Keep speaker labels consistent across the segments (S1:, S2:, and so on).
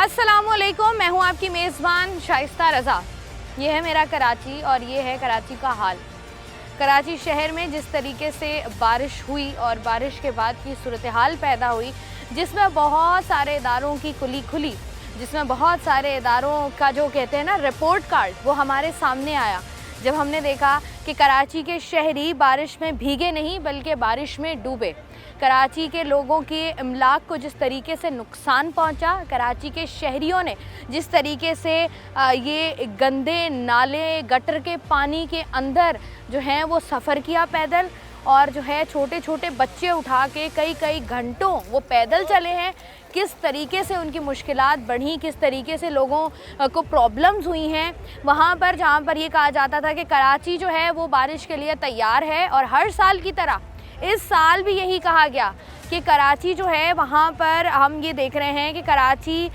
S1: अस्सलामुअलैकुम, मैं हूं आपकी मेज़बान शाइस्ता रज़ा। ये है मेरा कराची और ये है कराची का हाल। कराची शहर में जिस तरीके से बारिश हुई और बारिश के बाद की सूरत हाल पैदा हुई, जिसमें बहुत सारे इदारों की कुली खुली, जिसमें बहुत सारे इदारों का जो कहते हैं ना रिपोर्ट कार्ड, वो हमारे सामने आया जब हमने देखा कि कराची के शहरी बारिश में भीगे नहीं बल्कि बारिश में डूबे। कराची के लोगों के इमलाक को जिस तरीके से नुकसान पहुंचा, कराची के शहरियों ने जिस तरीके से ये गंदे नाले गटर के पानी के अंदर जो हैं वो सफ़र किया पैदल, और जो है छोटे छोटे बच्चे उठा के कई घंटों वो पैदल चले हैं, किस तरीके से उनकी मुश्किलात बढ़ी, किस तरीके से लोगों को प्रॉब्लम्स हुई हैं वहाँ पर, जहाँ पर ये कहा जाता था कि कराची जो है वो बारिश के लिए तैयार है। और हर साल की तरह इस साल भी यही कहा गया कि कराची जो है वहाँ पर हम ये देख रहे हैं कि कराची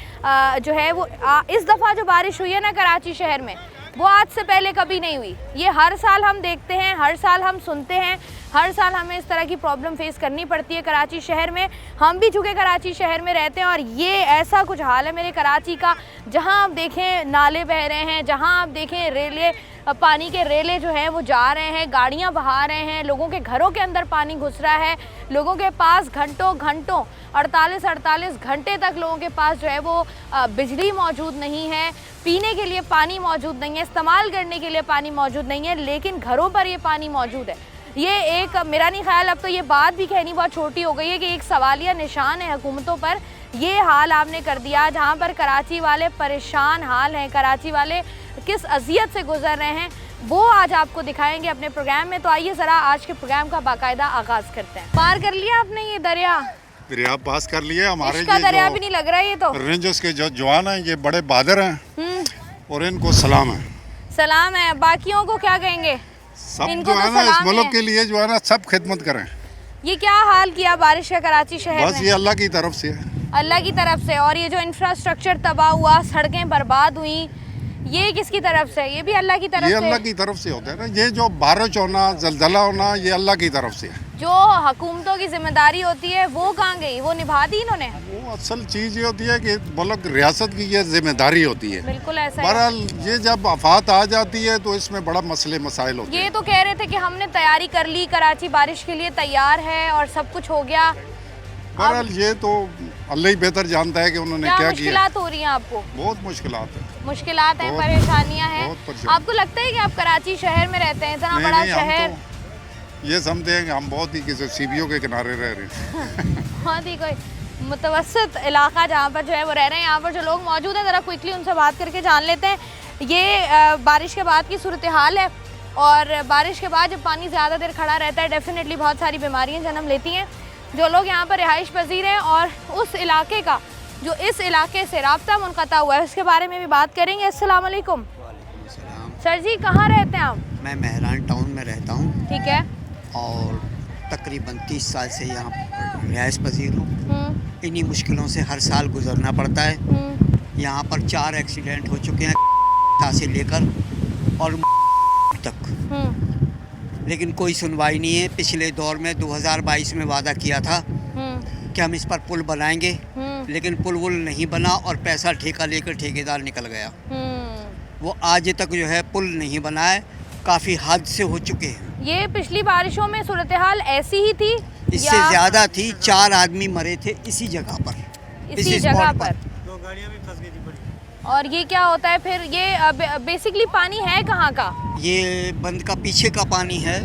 S1: जो है वो इस दफ़ा जो बारिश हुई है ना कराची शहर में, वो आज से पहले कभी नहीं हुई। ये हर साल हम देखते हैं, हर साल हम सुनते हैं, हर साल हमें इस तरह की प्रॉब्लम फेस करनी पड़ती है कराची शहर में। हम भी चूँकि कराची शहर में रहते हैं और ये ऐसा कुछ हाल है मेरे कराची का, जहाँ आप देखें नाले बह रहे हैं, जहाँ आप देखें रेले, पानी के रेले जो हैं वो जा रहे हैं, गाड़ियाँ बहा रहे हैं, लोगों के घरों के अंदर पानी घुस रहा है, लोगों के पास घंटों 48 घंटे तक लोगों के पास जो है वो बिजली मौजूद नहीं है, पीने के लिए पानी मौजूद नहीं है, इस्तेमाल करने के लिए पानी मौजूद नहीं है, लेकिन घरों पर ये पानी मौजूद है। ये एक, मेरा नहीं ख्याल अब तो ये बात भी कहनी बहुत छोटी हो गई है कि एक सवालिया निशान है हुकूमतों पर। ये हाल आपने कर दिया जहाँ पर कराची वाले परेशान हाल हैं, कराची वाले किस अजियत से गुजर रहे हैं, वो आज आपको दिखाएंगे अपने प्रोग्राम में। तो आइए ज़रा आज के प्रोग्राम का बाकायदा आगाज़ करते हैं। पार कर लिया आपने ये दरिया
S2: पास कर लिए। हमारे
S1: इसका दरिया भी नहीं लग रहा है ये तो।
S2: रेंजर्स के जो जवान हैं ये बड़े बहादुर हैं और इनको सलाम है।
S1: सलाम है, बाकियों को क्या कहेंगे?
S2: सब
S1: इनको
S2: जो
S1: तो
S2: है ना इस
S1: सलाम
S2: मुल्क
S1: है।
S2: के लिए जो है ना सब खिदमत करें।
S1: ये क्या हाल किया बारिश का कराची शहर
S2: बस
S1: में?
S2: ये अल्लाह की तरफ से है।
S1: अल्लाह की तरफ से। और ये जो इंफ्रास्ट्रक्चर तबाह हुआ, सड़कें बर्बाद हुई, ये किसकी तरफ से? ये भी अल्लाह की तरफ
S2: ये
S1: से।
S2: अल्लाह की तरफ से होता है ना। ये जो बारिश होना, जलजला होना, ये अल्लाह की तरफ से है।
S1: जो हुकूमतों की जिम्मेदारी होती है वो कहाँ गई? वो निभा दी इन्होंने।
S2: वो असल चीज़ ये होती है कि मुल्क रियासत की ये जिम्मेदारी होती है।
S1: बिल्कुल ऐसा है।
S2: बहरहाल ये जब आफात आ जाती है तो इसमें बड़ा मसले मसाइल होते
S1: ये
S2: हैं।
S1: तो कह रहे थे कि हमने तैयारी कर ली, कराची बारिश के लिए तैयार है और सब कुछ हो गया।
S2: बहरहाल ये तो अल्लाह ही बेहतर जानता है कि उन्होंने क्या किया।
S1: मुश्किलात हो रही हैं आपको?
S2: बहुत मुश्किलात है,
S1: मुश्किलात हैं,
S2: बहुत-
S1: परेशानियां हैं।
S2: बहुत परेशानी।
S1: आपको लगता है कि आप कराची शहर में रहते हैं, इतना
S2: नहीं,
S1: बड़ा
S2: नहीं, हम
S1: शहर?
S2: तो ये समझते हैं कि हम बहुत ही किसी सीबीओ के किनारे रह रहे हैं।
S1: बहुत ही कोई मुतवसत इलाका जहाँ पर जो है वो रह रहे हैं। यहाँ पर जो लोग मौजूद हैं ज़रा क्विकली उनसे बात करके जान लेते हैं। ये बारिश के बाद की सूरत हाल है, और बारिश के बाद जब पानी ज़्यादा देर खड़ा रहता है डेफिनेटली बहुत सारी बीमारियाँ जन्म लेती हैं। जो लोग यहाँ पर रिहाइश पजीर हैं और उस इलाके का जो इस इलाके से राब्ता मुनक़ता हुआ है उसके बारे में भी बात करेंगे। अस्सलाम वालेकुम। सर जी, कहाँ रहते हैं आप?
S3: मैं मेहरान टाउन में रहता हूँ
S1: ठीक है।
S3: और तकरीबन 30 साल से यहाँ पर रिहाइश पजीर हूँ। इन्हीं मुश्किलों से हर साल गुजरना पड़ता है। यहाँ पर 4 एक्सीडेंट हो चुके हैं से लेकर और तक, लेकिन कोई सुनवाई नहीं है। पिछले दौर में 2022 में वादा किया था कि हम इस पर पुल बनाएंगे, लेकिन पुल वुल नहीं बना और पैसा ठेका लेकर ठेकेदार निकल गया। वो आज तक जो है पुल नहीं बना है। काफ़ी हादसे हो चुके हैं।
S1: ये पिछली बारिशों में सूरत हाल ऐसी ही थी?
S3: इससे ज़्यादा थी। 4 आदमी मरे थे इसी जगह पर,
S1: इसी
S3: स्पॉट
S1: जगह पर। 2 गाड़ियाँ भी फंस गई थी बड़ी। और ये क्या होता है फिर? ये बेसिकली पानी है कहाँ का?
S3: ये बंद का पीछे का पानी है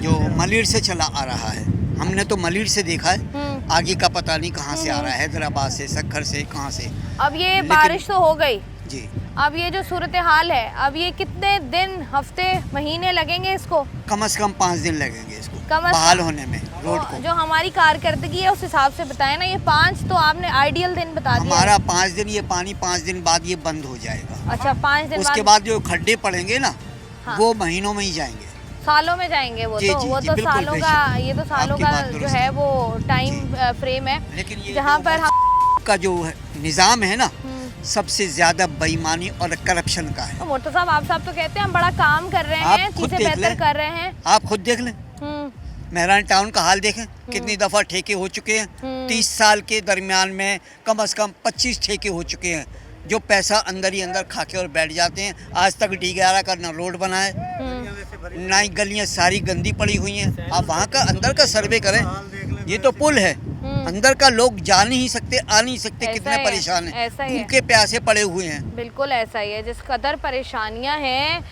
S3: जो मलिर से चला आ रहा है। हमने तो मलिर से देखा है, आगे का पता नहीं कहाँ से आ रहा है, हैदराबाद से, सक्खर से, कहाँ से।
S1: अब ये बारिश तो हो गई
S3: जी।
S1: अब ये जो सूरत हाल है, अब ये कितने दिन, हफ्ते, महीने लगेंगे इसको?
S3: कम से कम 5 दिन लगेंगे इसको
S1: कम
S3: बहाल होने में रोड को।
S1: जो हमारी कारकर्दगी है उस हिसाब से बताएं ना। ये 5 तो आपने आइडियल दिन बता दिया।
S3: हमारा 5 दिन, ये पानी 5 दिन बाद ये बंद हो जाएगा।
S1: अच्छा, 5 दिन
S3: उसके बाद जो खड्डे पड़ेंगे ना,
S1: हाँ।
S3: वो महीनों में ही जाएंगे,
S1: सालों में जाएंगे। वो
S3: जी,
S1: तो
S3: जी,
S1: वो
S3: जी,
S1: तो
S3: बिल्कुल
S1: सालों का,
S3: बेशक।
S1: ये तो सालों
S3: आपकी
S1: का
S3: बात
S1: जो
S3: दुरुस्त
S1: है
S3: है।
S1: वो टाइम फ्रेम है,
S3: लेकिन ये
S1: जहाँ पर हम
S3: का जो निज़ाम है ना, सबसे ज़्यादा बेईमानी और करप्शन का है।
S1: तो मोर्तज़ा साहब तो कहते हैं हम बड़ा काम कर रहे हैं,
S3: आप खुद
S1: चीज़ें
S3: देख
S1: बेहतर
S3: लें।
S1: कर रहे हैं।
S3: आप खुद देख लें। मेहरान टाउन का हाल देखें, कितनी दफ़ा ठेके हो चुके हैं। 30 साल के दरमियान में कम से कम 25 ठेके हो चुके हैं, जो पैसा अंदर ही अंदर खा के और बैठ जाते हैं। आज तक D11 का ना रोड बना है, ना ही गलियाँ सारी गंदी पड़ी हुई हैं। आप वहाँ का अंदर का सर्वे करें, ये तो पुल है, अंदर का लोग जा नहीं सकते, आ नहीं सकते,
S1: ऐसा
S3: कितने
S1: है,
S3: परेशान हैं,
S1: ऐसा ही है।
S3: भूखे प्यासे पड़े हुए हैं।
S1: बिल्कुल ऐसा ही है, जिस कदर परेशानियां हैं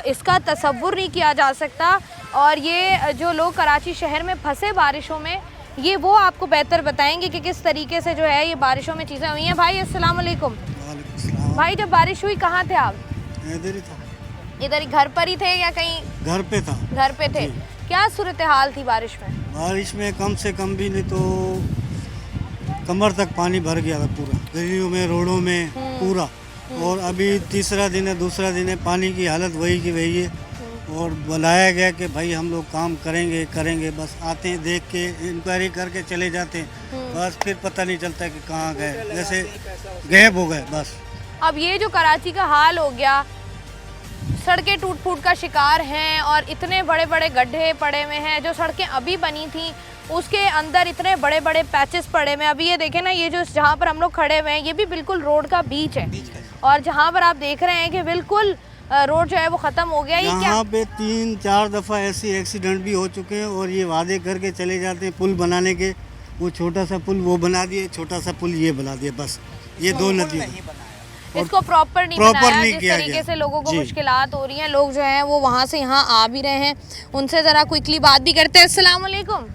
S1: इसका तसव्वुर नहीं किया जा सकता। और ये जो लोग कराची शहर में फंसे बारिशों में, ये वो आपको बेहतर बताएंगे कि किस तरीके से जो है ये बारिशों में चीज़ें हुई हैं। भाई अस्सलाम वालेकुम। भाई जब बारिश हुई कहाँ थे आप?
S4: इधर ही था।
S1: इधर ही घर पर ही थे या कहीं
S4: घर पे था।
S1: घर पे थे? क्या सूरत हाल थी बारिश में?
S4: बारिश में कम से कम भी नहीं तो कमर तक पानी भर गया था पूरा, गलियों में, रोडों में पूरा। और अभी तीसरा दिन है, दूसरा दिन है, पानी की हालत वही की वही है। और बुलाया गया कि भाई हम लोग काम करेंगे, बस आते हैं, देख के इंक्वायरी करके चले जाते हैं, बस फिर पता नहीं चलता कि कहाँ गए, जैसे गायब हो गए बस।
S1: अब ये जो कराची का हाल हो गया, सड़कें टूट फूट का शिकार हैं और इतने बड़े बड़े गड्ढे पड़े हुए हैं। जो सड़कें अभी बनी थी उसके अंदर इतने बड़े बड़े पैचेस पड़े हुए हैं। अभी ये देखें ना, ये जो जहाँ पर हम लोग खड़े हुए हैं ये भी बिल्कुल रोड का बीच है, और जहाँ पर आप देख रहे हैं कि बिल्कुल रोड जो है वो ख़त्म हो गया। ये क्या?
S4: यहाँ पे 3-4 दफ़ा ऐसे एक्सीडेंट भी हो चुके हैं और ये वादे करके चले जाते हैं पुल बनाने के। वो छोटा सा पुल वो बना दिए, छोटा सा पुल ये बना दिए, बस ये दो नदियाँ।
S1: इसको प्रॉपर नहीं
S4: प्रॉपर
S1: बनाया,
S4: नहीं
S1: जिस
S4: किया
S1: तरीके
S4: गया।
S1: से लोगों को
S4: जी।
S1: मुश्किलात हो रही हैं। लोग जो हैं वो वहाँ से यहाँ आ भी रहे हैं, उनसे ज़रा क्विकली बात भी करते हैं। अस्सलाम वालेकुम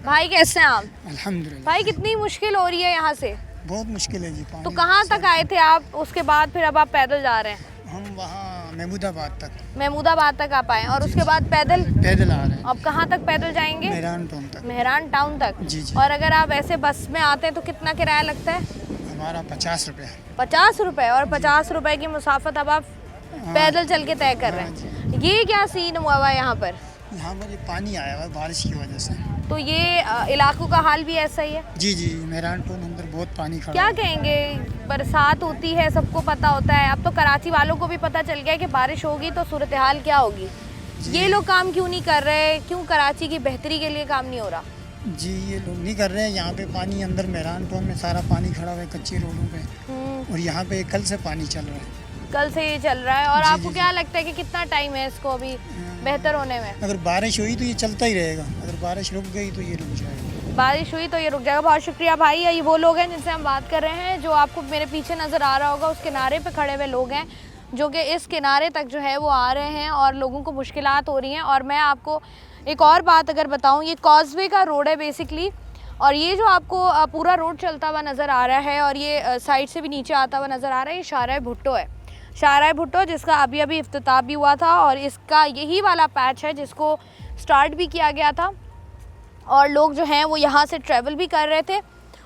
S1: भाई, कैसे हैं आप?
S5: अल्हम्दुलिल्लाह।
S1: भाई कितनी मुश्किल हो रही है यहाँ से?
S5: बहुत मुश्किल है जी पानी।
S1: तो कहाँ तक आए थे आप? उसके बाद फिर अब आप पैदल जा रहे हैं?
S5: हम वहाँ महमूदाबाद तक
S1: महमूदाबाद तक आप आए और उसके बाद पैदल?
S5: पैदल आ रहे हैं,
S1: अब कहाँ तक पैदल जाएंगे?
S5: मेहरान टाउन तक।
S1: मेहरान टाउन तक?
S5: जी जी।
S1: और अगर आप ऐसे बस में आते हैं तो कितना किराया लगता है?
S5: हमारा 50 रुपये।
S1: 50 रुपए। और 50 रुपए की मुसाफत अब आप पैदल चल के तय कर रहे हैं। ये क्या सीन हुआ हुआ है यहाँ पर?
S5: यहाँ पर ये पानी आया हुआ है बारिश की वजह से।
S1: तो ये इलाकों का हाल भी ऐसा ही है?
S5: जी जी, मेहरान टाउन अंदर बहुत पानी खड़ा
S1: क्या
S5: है।
S1: कहेंगे, बरसात होती है सबको पता होता है, अब तो कराची वालों को भी पता चल गया है कि बारिश होगी तो सूरत हाल क्या होगी। ये लोग काम क्यों नहीं कर रहे? क्यों कराची की बेहतरी के लिए काम नहीं हो रहा?
S5: जी, ये लोग नहीं कर रहे हैं। यहाँ पे पानी अंदर मेहरान टाउन में सारा पानी खड़ा हुआ है कच्ची रोडों पे, और यहाँ पे कल से पानी चल रहा है।
S1: कल से ये चल रहा है। और
S5: जी,
S1: आपको
S5: जी,
S1: क्या लगता है कि कितना टाइम है इसको अभी बेहतर होने में?
S5: अगर बारिश हुई तो ये चलता ही रहेगा, अगर बारिश रुक गई तो ये रुक जाएगा।
S1: बारिश हुई तो ये रुक जाएगा। बहुत शुक्रिया भाई। ये वो लोग हैं जिनसे हम बात कर रहे हैं, जो आपको मेरे पीछे नज़र आ रहा होगा, उस किनारे पे खड़े हुए लोग हैं जो कि इस किनारे तक जो है वो आ रहे हैं और लोगों को मुश्किलात हो रही हैं। और मैं आपको एक और बात अगर बताऊं, ये कॉजवे का रोड है बेसिकली, और ये जो आपको पूरा रोड चलता हुआ नज़र आ रहा है और ये साइड से भी नीचे आता हुआ नज़र आ रहा है, ये शाहराह भुट्टो है। शाहराह भुट्टो जिसका अभी अभी इफ्तिताह भी हुआ था, और इसका यही वाला पैच है जिसको स्टार्ट भी किया गया था और लोग जो हैं वो यहाँ से ट्रैवल भी कर रहे थे।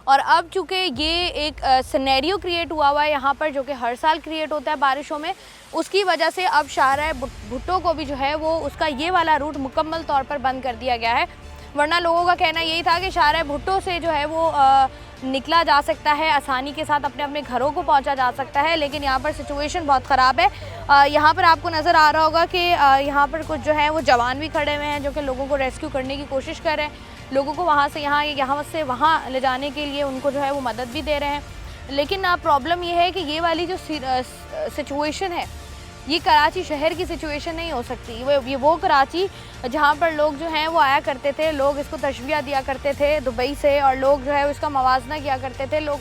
S1: और अब चूँकि ये एक सिनेरियो क्रिएट हुआ है यहाँ पर, जो कि हर साल क्रिएट होता है बारिशों में, उसकी वजह से अब शाहराह भुट्टो को भी जो है वो उसका ये वाला रूट मुकम्मल तौर पर बंद कर दिया गया है। वरना लोगों का कहना यही था कि शाहराह भुट्टो से जो है वो निकला जा सकता है, आसानी के साथ अपने अपने घरों को पहुंचा जा सकता है। लेकिन यहाँ पर सिचुएशन बहुत ख़राब है। यहाँ पर आपको नज़र आ रहा होगा कि यहाँ पर कुछ जो है वो जवान भी खड़े हुए हैं जो कि लोगों को रेस्क्यू करने की कोशिश कर रहे हैं, लोगों को वहाँ से वहाँ ले जाने के लिए उनको जो है वो मदद भी दे रहे हैं। लेकिन प्रॉब्लम ये है कि ये वाली जो सिचुएशन है ये कराची शहर की सिचुएशन नहीं हो सकती। ये वो कराची जहाँ पर लोग जो हैं वो आया करते थे, लोग इसको तशबीह दिया करते थे दुबई से, और लोग जो है इसका मवाजना किया करते थे। लोग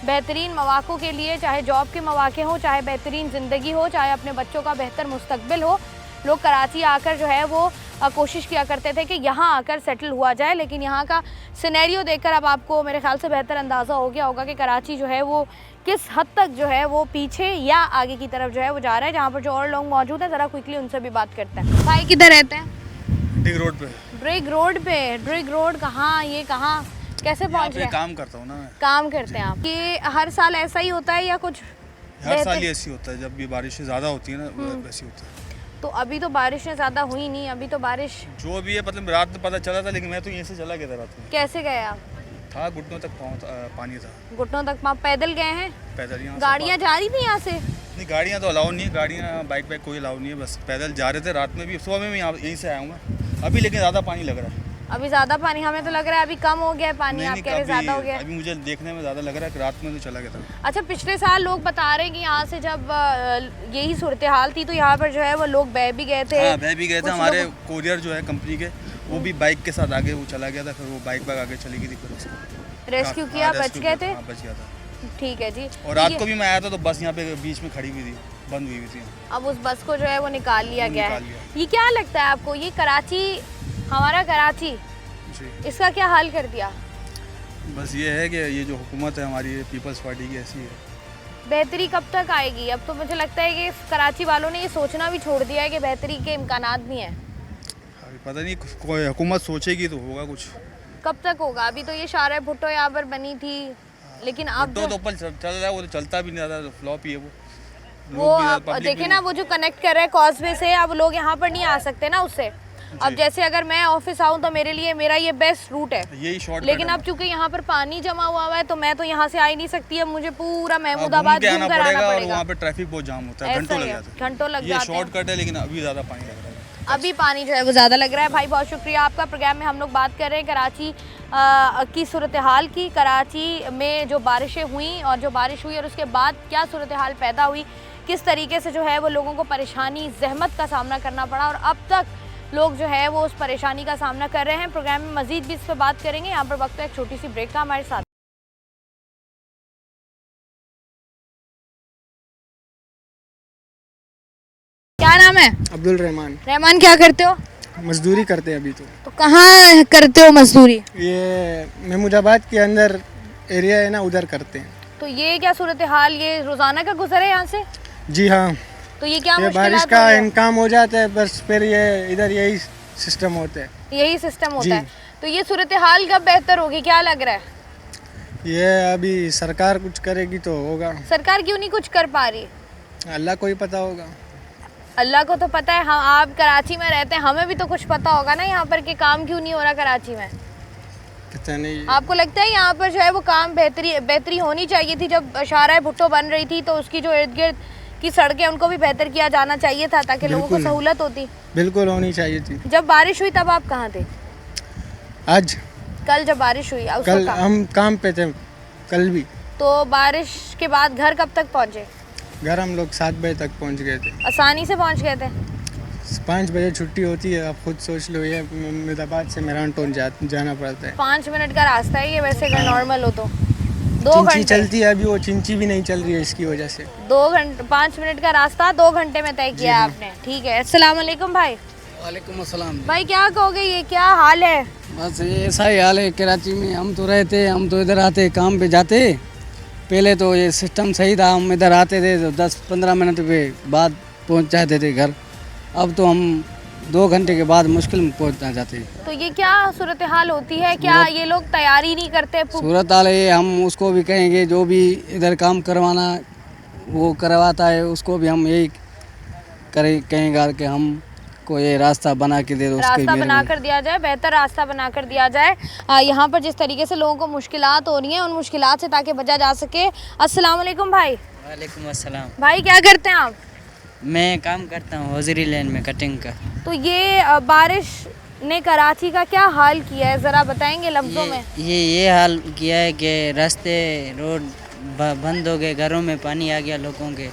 S1: बेहतरीन मौक़ों के लिए, चाहे जॉब के मौक़े हों, चाहे बेहतरीन ज़िंदगी हो, चाहे अपने बच्चों का बेहतर मुस्तकबिल हो, लोग कराची आकर जो है वो कोशिश किया करते थे कि यहाँ आकर सेटल हुआ जाए। लेकिन यहाँ का सिनेरियो देखकर अब आपको मेरे ख्याल से बेहतर अंदाज़ा हो गया होगा कि कराची जो है वो किस हद तक जो है वो पीछे या आगे की तरफ जो है वो जा रहा है। जहाँ पर जो और लोग मौजूद हैं, ज़रा क्विकली उनसे भी बात करते हैं। भाई किधर रहते हैं?
S6: ब्रिग रोड पे।
S1: ब्रिग रोड पे? ब्रिग रोड कहाँ? ये कहाँ कैसे पहुँच गए?
S6: काम करता हूँ ना मैं।
S1: काम करते हैं आप? ये हर साल ऐसा ही होता है या कुछ
S6: हर साल ही ऐसी होता है, जब भी बारिश ज़्यादा होती है ना वैसी होता है।
S1: तो अभी तो बारिशें ज़्यादा हुई नहीं, अभी तो बारिश
S6: जो भी है, मतलब रात में पता चला था, लेकिन मैं तो यहीं से चला गया था रात में।
S1: कैसे गए आप?
S6: था घुटनों तक पानी था।
S1: घुटनों तक पैदल गए हैं?
S6: पैदल यहाँ
S1: गाड़ियाँ जा रही थी यहाँ से?
S6: नहीं, गाड़ियाँ तो अलाउ नहीं है, गाड़ियाँ बाइक कोई अलाउ नहीं है, बस पैदल जा रहे थे। रात में भी, सुबह में भी यहीं से आया हूँ मैं। अभी लेकिन ज़्यादा पानी लग रहा है।
S1: अभी ज़्यादा पानी, हमें तो लग रहा है अभी कम हो गया है पानी,
S6: नहीं,
S1: आप
S6: नहीं,
S1: कह रहे ज़्यादा हो गया है।
S6: अभी मुझे देखने में ज़्यादा लग रहा है कि रात में तो चला गया था।
S1: अच्छा, पिछले साल लोग बता रहे हैं कि यहाँ से जब यही सूरत हाल थी तो यहाँ पर जो है वो लोग बह भी गए थे।
S6: हाँ, बह भी गए थे।
S1: कुछ
S6: हमारे
S1: लोग-
S6: कोरियर जो है कंपनी के, वो भी बाइक के साथ आगे वो चला गया था, फिर वो बाइक आगे चली गई थी, फिर उसको
S1: रेस्क्यू
S6: हाँ,
S1: किया, बच
S6: रेस्क्यू
S1: गए
S6: किया
S1: थे।
S6: था, हाँ, बच गया था।
S1: ठीक है जी।
S6: और रात को भी मैं आया था तो बस यहाँ पे बीच में खड़ी हुई थी, बंद हुई थी।
S1: अब उस बस को जो है वो निकाल लिया
S6: वो
S1: गया
S6: निकाल
S1: है।
S6: लिया।
S1: ये क्या लगता है आपको, ये कराची, हमारा कराची,
S6: जी,
S1: इसका क्या हाल कर दिया?
S6: बस ये है कि ये जो हुकूमत है हमारी पीपल्स पार्टी की ऐसी है।
S1: बेहतरी कब तक आएगी? अब तो मुझे लगता है कि कराची वालों ने ये सोचना भी छोड़ दिया है कि बेहतरी के इम्कानात भी हैं।
S6: अभी पता नहीं, कोई हुकूमत सोचेगी तो होगा कुछ।
S1: कब तक होगा? अभी तो ये शारा भुट्टो यहाँ पर बनी थी, लेकिन अब
S6: तो ऊपर चल रहा है, वो तो चलता भी नहीं, ज़्यादा फ्लॉप ही है वो।
S1: वो अब देखे ना, वो जो कनेक्ट कर रहे हैं कॉजवे से, अब लोग यहाँ पर नहीं आ सकते ना उससे। अब जैसे अगर मैं ऑफिस आऊँ तो मेरे लिए मेरा ये बेस्ट रूट है,
S6: यही शॉर्ट,
S1: लेकिन अब चूंकि यहाँ पर पानी जमा हुआ है तो मैं तो यहाँ से आ ही नहीं सकती। अब मुझे पूरा महमूदाबाद घूम कर आना
S6: और
S1: पड़ेगा।
S6: वहाँ पे ट्रैफिक बहुत जाम होता है,
S1: ऐसा
S6: घंटों
S1: ही
S6: लग
S1: है,
S6: जाते हैं।
S1: घंटों लग
S6: ये
S1: जाते हैं।
S6: शॉर्टकट है, लेकिन अभी ज़्यादा पानी लग रहा है।
S1: अभी पानी जो है वो ज़्यादा लग रहा है। भाई बहुत शुक्रिया आपका। प्रोग्राम में हम लोग बात कर रहे हैं कराची की सूरत हाल की। कराची में जो बारिशें हुई और जो बारिश हुई और उसके बाद क्या सूरत हाल पैदा हुई, किस तरीके से जो है वो लोगों को परेशानी, जहमत का सामना करना पड़ा और अब तक लोग जो है वो उस परेशानी का सामना कर रहे हैं। प्रोग्राम में मज़ीद भी इस पर बात करेंगे। यहाँ पर वक्त है एक छोटी सी ब्रेक का, हमारे साथ। क्या नाम है?
S7: अब्दुल रहमान।
S1: रहमान, क्या करते हो?
S7: मजदूरी करते हैं अभी
S1: तो कहाँ करते हो मजदूरी?
S7: ये महमूदाबाद के अंदर एरिया है ना, उधर करते हैं।
S1: तो ये क्या सूरत हाल, ये रोजाना का गुजर है यहाँ से?
S7: जी हाँ,
S1: तो ये क्या
S7: ये
S1: मुश्किलात
S7: बारिश
S1: हो
S7: का
S1: रही है?
S7: इनकाम हो जाता है, बस फिर ये इधर यही सिस्टम होता है।
S1: यही सिस्टम होता
S7: जी।
S1: है। तो ये सूरत हाल कब बेहतर होगी, क्या लग रहा है?
S7: ये अभी सरकार कुछ करेगी तो होगा,
S1: सरकार क्यों नहीं कुछ कर पा रही?
S7: अल्लाह को ही पता होगा।
S1: अल्लाह को तो पता है। हम, आप कराची में रहते हैं, हमें भी तो कुछ पता होगा ना यहाँ पर कि काम क्यों नहीं हो रहा कराची में।
S7: पता नहीं।
S1: आपको लगता है यहाँ पर जो है वो काम बेहतरी होनी चाहिए थी? जब शारा भुट्टो बन रही थी तो उसकी जो इर्द गिर्द की सड़कें, उनको भी बेहतर किया जाना चाहिए था ताकि लोगों को
S7: बिल्कुल।
S1: सहूलत होती।
S7: बिल्कुल होनी चाहिए थी।
S1: जब बारिश हुई तब आप कहाँ थे?
S7: आज
S1: कल जब बारिश हुई उस
S7: कल
S1: वक्त कहाँ?
S7: हम काम पे थे, कल भी।
S1: तो बारिश के बाद घर कब तक पहुँचे?
S7: घर हम लोग 7 बजे तक पहुंच गए थे।
S1: आसानी से पहुँच गए थे?
S7: 5 बजे छुट्टी होती है, आप खुद सोच लो। ये महमूदाबाद से मेहरान टोन जाना पड़ता है।
S1: 5 मिनट का रास्ता है ये, वैसे अगर नॉर्मल हो तो 2
S7: चिंची
S1: घंटे।
S7: चलती है, अभी वो चिंची भी नहीं चल रही है इसकी वजह से।
S1: 2 घंटे, 5 मिनट का रास्ता 2 घंटे में तय किया है आपने। ठीक है, अस्सलाम वालेकुम भाई।
S8: वालेकुम अस्सलाम।
S1: भाई क्या कहोगे, ये क्या हाल है?
S8: बस ये ऐसा ही हाल है कराची में। हम तो रहते, हम तो इधर आते, काम पे जाते। पहले तो ये सिस्टम सही था, हम इधर आते थे तो 10-15 मिनट के बाद पहुंच जाते थे घर। अब तो हम 2 घंटे के बाद मुश्किल में पहुंचना जाते हैं।
S1: तो ये क्या सूरत हाल होती है? क्या ये लोग तैयारी नहीं करते?
S8: सूरत हाल है, हम उसको भी कहेंगे जो भी इधर काम करवाना वो करवाता है, उसको भी हम यही कहेंगे कि हम को ये रास्ता बना के दे दो।
S1: रास्ता बना कर दिया जाए, बेहतर रास्ता बना कर दिया जाए। यहाँ पर जिस तरीके से लोगों को मुश्किलात हो रही हैं, उन मुश्किलात से ताकि बचा जा सके। अस्सलाम वालेकुम भाई।
S9: वालेकुम अस्सलाम।
S1: भाई क्या करते हैं आप?
S9: मैं काम करता हूँ हौजरी लैन में कटिंग का।
S1: तो ये बारिश ने कराची का क्या हाल किया है, ज़रा बताएंगे लफ्ज़ों में?
S9: ये हाल किया है कि रास्ते रोड बंद हो गए, घरों में पानी आ गया लोगों के,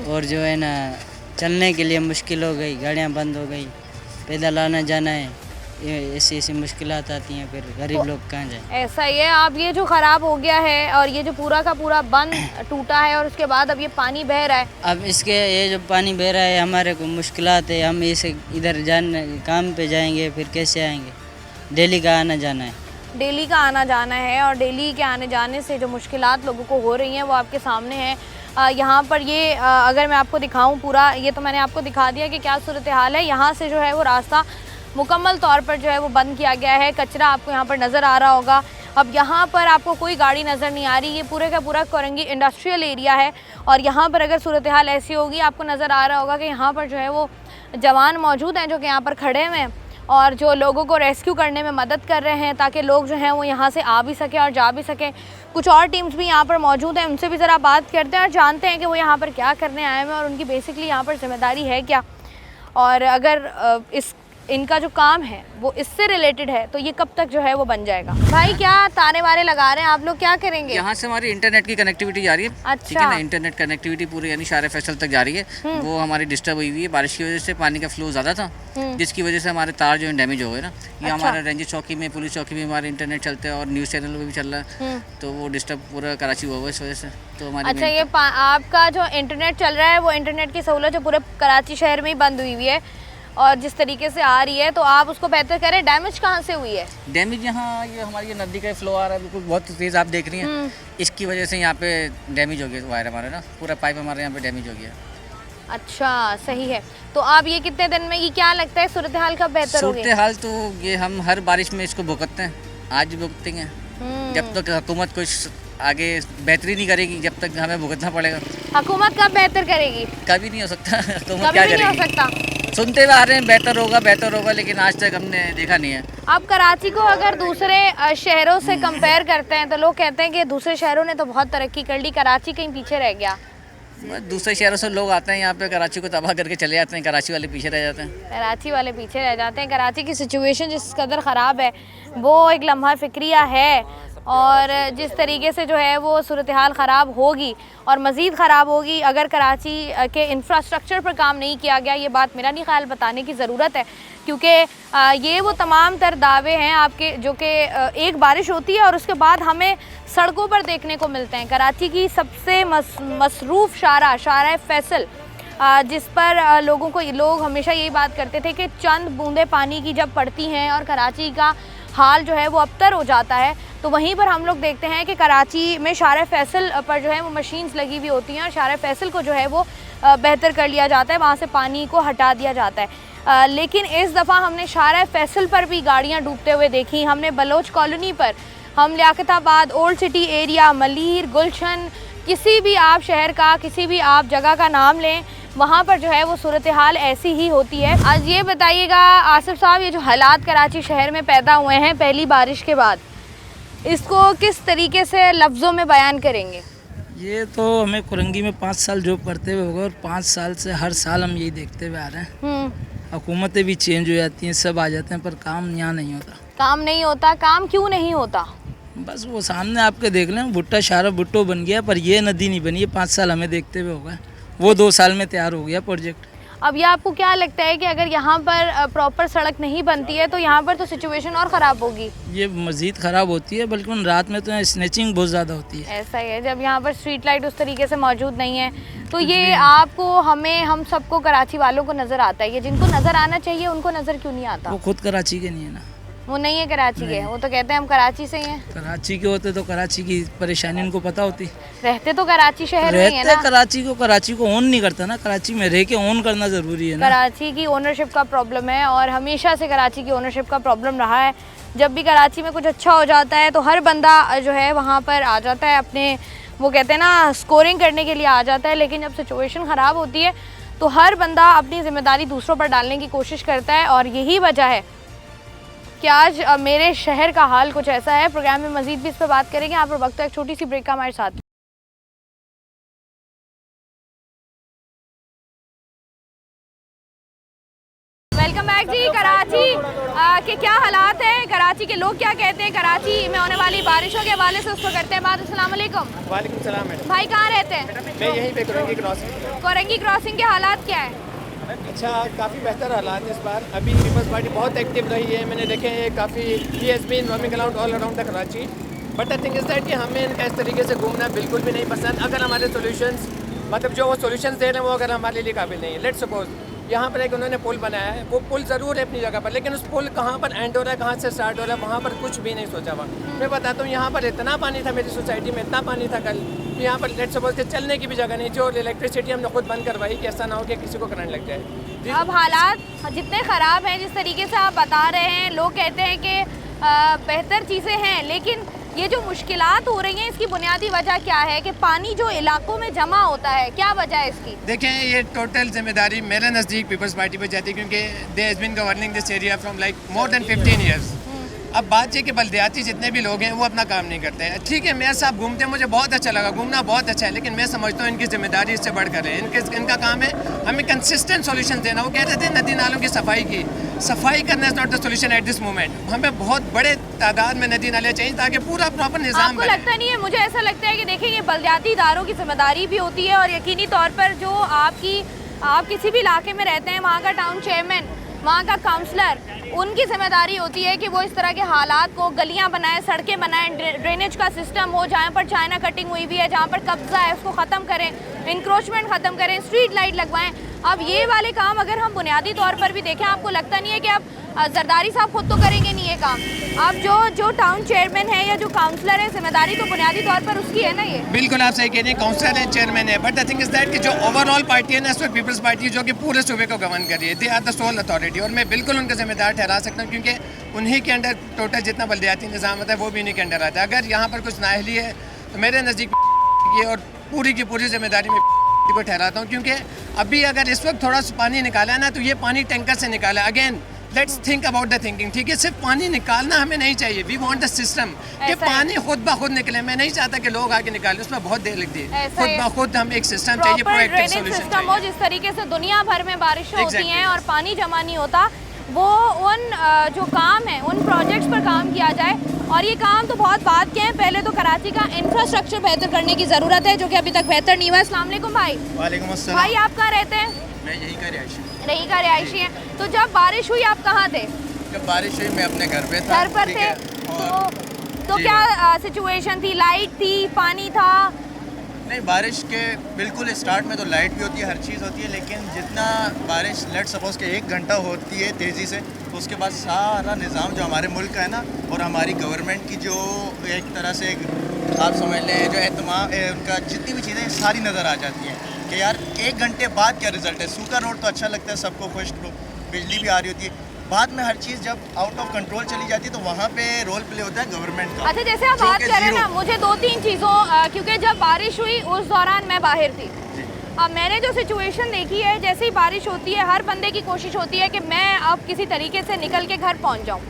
S9: और जो है ना चलने के लिए मुश्किल हो गई, गाड़ियाँ बंद हो गई, पैदल आना जाना है, ये ऐसी मुश्किलात आती हैं, फिर गरीब लोग कहाँ जाएं।
S1: ऐसा ही है। आप ये जो ख़राब हो गया है और ये जो पूरा का पूरा बंद टूटा है और उसके बाद अब ये पानी बह रहा है,
S9: अब इसके ये जो पानी बह रहा है हमारे को मुश्किलात है। हम इसे इधर जाने काम पे जाएंगे, फिर कैसे आएंगे? डेली का आना जाना है।
S1: डेली का आना जाना है और डेली के आने जाने से जो मुश्किलात लोगों को हो रही हैं वो आपके सामने हैं। यहाँ पर ये अगर मैं आपको दिखाऊं पूरा, ये तो मैंने आपको दिखा दिया कि क्या सूरत हाल है। यहाँ से जो है वो रास्ता मुकम्मल तौर पर जो है वो बंद किया गया है। कचरा आपको यहाँ पर नज़र आ रहा होगा। अब यहाँ पर आपको कोई गाड़ी नज़र नहीं आ रही। ये पूरे का पूरा कोरंगी इंडस्ट्रियल एरिया है और यहाँ पर अगर सूरत हाल ऐसी होगी, आपको नज़र आ रहा होगा कि यहाँ पर जो है वो जवान मौजूद हैं जो कि यहाँ पर खड़े हुए हैं और जो लोगों को रेस्क्यू करने में मदद कर रहे हैं ताकि लोग जो हैं वो यहाँ से आ भी सकें और जा भी सकें। कुछ और टीम्स भी यहाँ पर मौजूद हैं, उनसे भी ज़रा बात करते हैं और जानते हैं कि वो यहाँ पर क्या करने आए हैं और उनकी बेसिकली यहाँ पर जिम्मेदारी है क्या। और अगर इस इनका जो काम है वो इससे रिलेटेड है, तो ये कब तक जो है वो बन जाएगा? भाई क्या तारे वारे लगा रहे हैं आप लोग, क्या करेंगे?
S10: यहाँ से हमारी इंटरनेट की कनेक्टिविटी जा रही है।
S1: अच्छा।
S10: ठीक है ना, इंटरनेट कनेक्टिविटी पूरी यानी शारे फैसल तक जा रही है। वो हमारी डिस्टर्ब हुई हुई है, बारिश की वजह से पानी का फ्लो ज़्यादा था, जिसकी वजह से हमारे तार जो है डैमेज हो गए ना। ये हमारे रेंज चौकी में, पुलिस चौकी में हमारे इंटरनेट चलते हैं और न्यूज़ चैनल में भी चल रहा है, तो वो डिस्टर्ब पूरा कराची हुआ हुआ इस वजह से। तो हमारी
S1: अच्छा, ये आपका जो इंटरनेट चल रहा है वो इंटरनेट की सहूलत जो पूरे कराची शहर में ही बंद हुई हुई है और जिस तरीके से आ रही है, तो आप उसको बेहतर करें। डैमेज कहाँ से हुई है?
S10: डैमेज यहाँ ये हमारी ये नदी का फ्लो आ रहा है, बिल्कुल बहुत तेज़ आप देख रही हैं, इसकी वजह से यहाँ पे डैमेज हो गया वायर हमारे ना, पूरा पाइप हमारे यहाँ पे डैमेज हो गया।
S1: अच्छा, सही है। तो आप ये कितने दिन में, ये क्या लगता है सूरत हाल कब बेहतर होगी?
S10: सूरत हाल तो ये हम हर बारिश में इसको भुगतते हैं, आज भी भुगतेंगे जब तक हुकूमत कुछ आगे बेहतरी नहीं करेगी, जब तक हमें भुगतना पड़ेगा।
S1: हुकूमत कब बेहतर करेगी?
S10: कभी नहीं हो सकता। हुकूमत
S1: कभी
S10: क्या
S1: भी नहीं हो
S10: करेगी?
S1: सकता।
S10: सुनते हुए आ रहे हैं बेहतर होगा बेहतर होगा, लेकिन आज तक हमने देखा नहीं है।
S1: आप कराची को अगर दूसरे शहरों से कंपेयर करते हैं तो लोग कहते हैं कि दूसरे शहरों ने तो बहुत तरक्की कर ली, कराची कहीं पीछे रह गया।
S10: दूसरे शहरों से लोग आते हैं यहाँ पे, कराची को तबाह करके चले जाते हैं, कराची वाले पीछे रह जाते हैं।
S1: कराची वाले पीछे रह जाते हैं। कराची की सिचुएशन जिस कदर ख़राब है वो एक लम्हा फ़िक्रिया है, और जिस तरीके से जो है वो सूरत हाल ख़राब होगी और मज़ीद ख़राब होगी अगर कराची के इंफ्रास्ट्रक्चर पर काम नहीं किया गया। ये बात मेरा नहीं ख्याल बताने की ज़रूरत है, क्योंकि ये वो तमाम तर दावे हैं आपके जो कि एक बारिश होती है और उसके बाद हमें सड़कों पर देखने को मिलते हैं। कराची की सबसे मसरूफ़ शारा फैसल, जिस पर लोग हमेशा यही बात करते थे कि चंद बूंदे पानी की जब पड़ती हैं और कराची का हाल जो है वो अबतर हो जाता है, तो वहीं पर हम लोग देखते हैं कि कराची में शारा फैसल पर जो है वो मशीन्स लगी हुई होती हैं और शारा फैसल को जो है वो बेहतर कर लिया जाता है, वहाँ से पानी को हटा दिया जाता है। लेकिन इस दफ़ा हमने शारा फैसल पर भी गाड़ियाँ डूबते हुए देखी। हमने बलोच कॉलोनी पर, हम Liaquatabad, old city area, Malir, Gulshan, किसी भी आप शहर का किसी भी आप जगह का नाम लें, वहाँ पर जो है वो सूरत हाल ऐसी ही होती है। आज ये बताइएगा आसिफ साहब, ये जो हालात कराची शहर में पैदा हुए हैं पहली बारिश के बाद, इसको किस तरीके से लफ्ज़ों में बयान करेंगे?
S11: ये तो हमें कुरंगी में 5 साल जॉब करते हुए होगा और 5 साल से हर साल हम यही देखते हुए आ रहे हैं। हुकूमतें भी चेंज हो जाती हैं, सब आ जाते हैं, पर काम यहाँ नहीं होता।
S1: काम नहीं होता? काम क्यों नहीं होता?
S11: बस वो सामने आपके देख लें, भुट्टा शारा भुट्टो बन गया, पर ये नदी नहीं बनी है। 5 साल हमें देखते हुए होगा, वो 2 साल में तैयार हो गया प्रोजेक्ट।
S1: अब ये आपको क्या लगता है कि अगर यहाँ पर प्रॉपर सड़क नहीं बनती है तो यहाँ पर तो सिचुएशन और ख़राब होगी?
S11: ये मज़ीद ख़राब होती है, बल्कि रात में तो स्नैचिंग बहुत ज़्यादा होती है।
S1: ऐसा ही है, जब यहाँ पर स्ट्रीट लाइट उस तरीके से मौजूद नहीं है तो ये आपको, हमें, हम सबको, कराची वालों को नज़र आता है। ये जिनको नज़र आना चाहिए उनको नज़र क्यों नहीं आता?
S11: वो खुद कराची के नहीं है ना,
S1: वो नहीं है कराची के, वो तो कहते हैं हम कराची से ही हैं।
S11: कराची के होते तो कराची की परेशानी उनको पता होती।
S1: रहते तो कराची शहर में ही है ना।
S11: कराची को ओन नहीं करता ना, कराची में रह के ओन करना ज़रूरी है ना।
S1: कराची की ओनरशिप का प्रॉब्लम है और हमेशा से कराची की ओनरशिप का प्रॉब्लम रहा है। जब भी कराची में कुछ अच्छा हो जाता है तो हर बंदा जो है वहाँ पर आ जाता है, अपने वो कहते हैं ना स्कोरिंग करने के लिए आ जाता है, लेकिन जब सिचुएशन ख़राब होती है तो हर बंदा अपनी ज़िम्मेदारी दूसरों पर डालने की कोशिश करता है। और यही वजह है कि आज मेरे शहर का हाल कुछ ऐसा है। प्रोग्राम में मज़ीद भी इस पर बात करेंगे। आप लोग वक्त एक छोटी सी ब्रेक का हमारे साथ। वेलकम बैक जी। कराची के क्या हालात हैं, कराची के लोग क्या कहते हैं, कराची में होने वाली बारिशों के हवाले से उस पर करते हैं बात। अस्सलाम वालेकुम।
S6: वालेकुम सलाम मैडम।
S1: भाई कहाँ रहते हैं?
S6: मैं यहीं पे कुरंगी क्रॉसिंग।
S1: कुरंगी क्रॉसिंग के हालात क्या है?
S6: अच्छा, काफ़ी बेहतर हालात है इस बार। अभी पीपल्स पार्टी बहुत एक्टिव रही है, मैंने देखे हैं काफ़ी। He has been roaming around all around the Karachi, but the thing is that कि हमें इनका इस तरीके से घूमना बिल्कुल भी नहीं पसंद। अगर हमारे सोल्यूशंस, मतलब जो वो सोल्यूशंस दे रहे हैं वो अगर हमारे लिए काबिल नहीं है। लेट्स सपोज यहाँ पर एक उन्होंने पुल बनाया है, वो पुल ज़रूर है अपनी जगह पर, लेकिन उस पुल कहाँ पर एंड हो रहा है, कहाँ से स्टार्ट हो रहा है, वहाँ पर कुछ भी नहीं सोचा हुआ। मैं बताता हूँ, यहाँ पर इतना पानी था, मेरी सोसाइटी में इतना पानी था कल, यहाँ पर लेट्स सपोज के चलने की भी जगह नहीं थी, और इलेक्ट्रिसिटी हमने खुद बंद करवाई कि ऐसा ना हो कि किसी को करंट लग जाए।
S1: अब हालात जितने ख़राब हैं, जिस तरीके से आप बता रहे हैं, लोग कहते हैं कि बेहतर चीज़ें हैं, लेकिन ये जो मुश्किलात हो रही हैं इसकी बुनियादी वजह क्या है कि पानी जो इलाकों में जमा होता है, क्या वजह है इसकी?
S12: देखें, ये टोटल जिम्मेदारी मेरे नज़दीक पीपल्स पार्टी पर जाती है, क्योंकि they has been governing this area from like more than 15 years. अब बात ये कि बल्दियाती जितने भी लोग हैं वो अपना काम नहीं करते हैं। ठीक है, मेयर साहब घूमते हैं, मुझे बहुत अच्छा लगा, घूमना बहुत अच्छा है, लेकिन मैं समझता हूँ इनकी जिम्मेदारी इससे बढ़कर है। इनका काम है हमें कंसिस्टेंट सॉल्यूशन देना। वो कहते थे नदी नालों की सफाई करना is not the solution at this moment. हमें बहुत बड़े तादाद में नदी नाले चाहिए ताकि पूरा प्रॉपर निज़ाम
S1: आपको लगता नहीं है? मुझे ऐसा लगता है कि देखिए ये बल्दियाती इदारों की जिम्मेदारी भी होती है और यकीनी तौर पर जो आप किसी भी इलाके में रहते हैं वहाँ का टाउन चेयरमैन, वहाँ का काउंसलर, उनकी जिम्मेदारी होती है कि वो इस तरह के हालात को, गलियाँ बनाएं, सड़कें बनाएं, ड्रेनेज का सिस्टम हो, जहाँ पर चाइना कटिंग हुई हुई है, जहाँ पर कब्जा है उसको ख़त्म करें, इंक्रोचमेंट ख़त्म करें, स्ट्रीट लाइट लगवाएं। अब ये वाले काम अगर हम बुनियादी तौर पर भी देखें, आपको लगता नहीं है कि आप जरदारी साहब खुद तो करेंगे नहीं ये काम? अब जो टाउन चेयरमैन है या जो काउंसलर है, जिम्मेदारी तो बुनियादी तौर पर उसकी है ना ये?
S12: बिल्कुल आप सही कह रही हैं, काउंसलर है, चेयरमैन है, but the thing is that कि जो ओवरऑल पार्टी है नेशनल पीपल्स पार्टी जो कि पूरे सूबे को गवर्न कर रही है, they are the sole authority. और मैं बिल्कुल उनका जिम्मेदार ठहरा सकता हूँ क्योंकि उन्हीं के अंडर टोटल जितना बल्दियाती निज़ाम होता है वो भी उन्हीं के अंडर आता है। अगर यहाँ पर कुछ नाअहली है तो मेरे नज़दीक ये और पूरी की पूरी जिम्मेदारी में को ठहराता हूँ, क्योंकि अभी अगर इस वक्त थोड़ा सा पानी निकाला है ना तो ये पानी टैंकर से निकाला। Again let's think about the thinking, ठीक है? सिर्फ पानी निकालना हमें नहीं चाहिए, वी वांट द सिस्टम कि पानी खुद ब खुद निकले। मैं नहीं चाहता कि लोग आके निकालें, उसमें बहुत देर लगती है। खुद ब खुद हम एक सिस्टम चाहिए, प्रोएक्टिव सॉल्यूशन चाहिए।
S1: हो जिस तरीके से दुनिया भर में बारिशें होती हैं और पानी जमा नहीं होता, वो उन जो काम है उन प्रोजेक्ट्स पर काम किया जाए। और ये काम तो बहुत बात के हैं, पहले तो कराची का इंफ्रास्ट्रक्चर बेहतर करने की ज़रूरत है जो कि अभी तक बेहतर नहीं हुआ है। अस्सलाम वालेकुम भाई।
S13: वालेकुम अस्सलाम।
S1: भाई आप कहाँ रहते हैं?
S13: मैं यहीं का
S1: रिहायशी हैं। तो जब बारिश हुई आप कहाँ थे?
S13: जब बारिश हुई मैं अपने घर पे था।
S1: घर पर थे? तो क्या सिचुएशन थी? लाइट थी, पानी था?
S13: नहीं, बारिश के बिल्कुल स्टार्ट में तो लाइट भी होती है, हर चीज़ होती है, लेकिन जितना बारिश लेट सपोज के 1 घंटा होती है तेज़ी से, तो उसके बाद सारा निज़ाम जो हमारे मुल्क का है ना और हमारी गवर्नमेंट की जो एक तरह से आप समझ लें जो एहतमाम उनका जितनी भी चीज़ें सारी नज़र आ जाती हैं कि यार 1 घंटे बाद क्या रिज़ल्ट है। सूखा रोड तो अच्छा लगता है सबको, खुश बिजली भी आ रही होती है, बाद में हर चीज़ जब आउट ऑफ कंट्रोल चली जाती है तो वहाँ पे रोल प्ले होता है गवर्नमेंट का।
S1: अच्छा, जैसे आप बात कर रहे हैं ना, मुझे 2-3 चीज़ों क्योंकि जब बारिश हुई उस दौरान मैं बाहर थी। अब मैंने जो सिचुएशन देखी है, जैसे ही बारिश होती है हर बंदे की कोशिश होती है कि मैं अब किसी तरीके से निकल के घर पहुँच जाऊँ।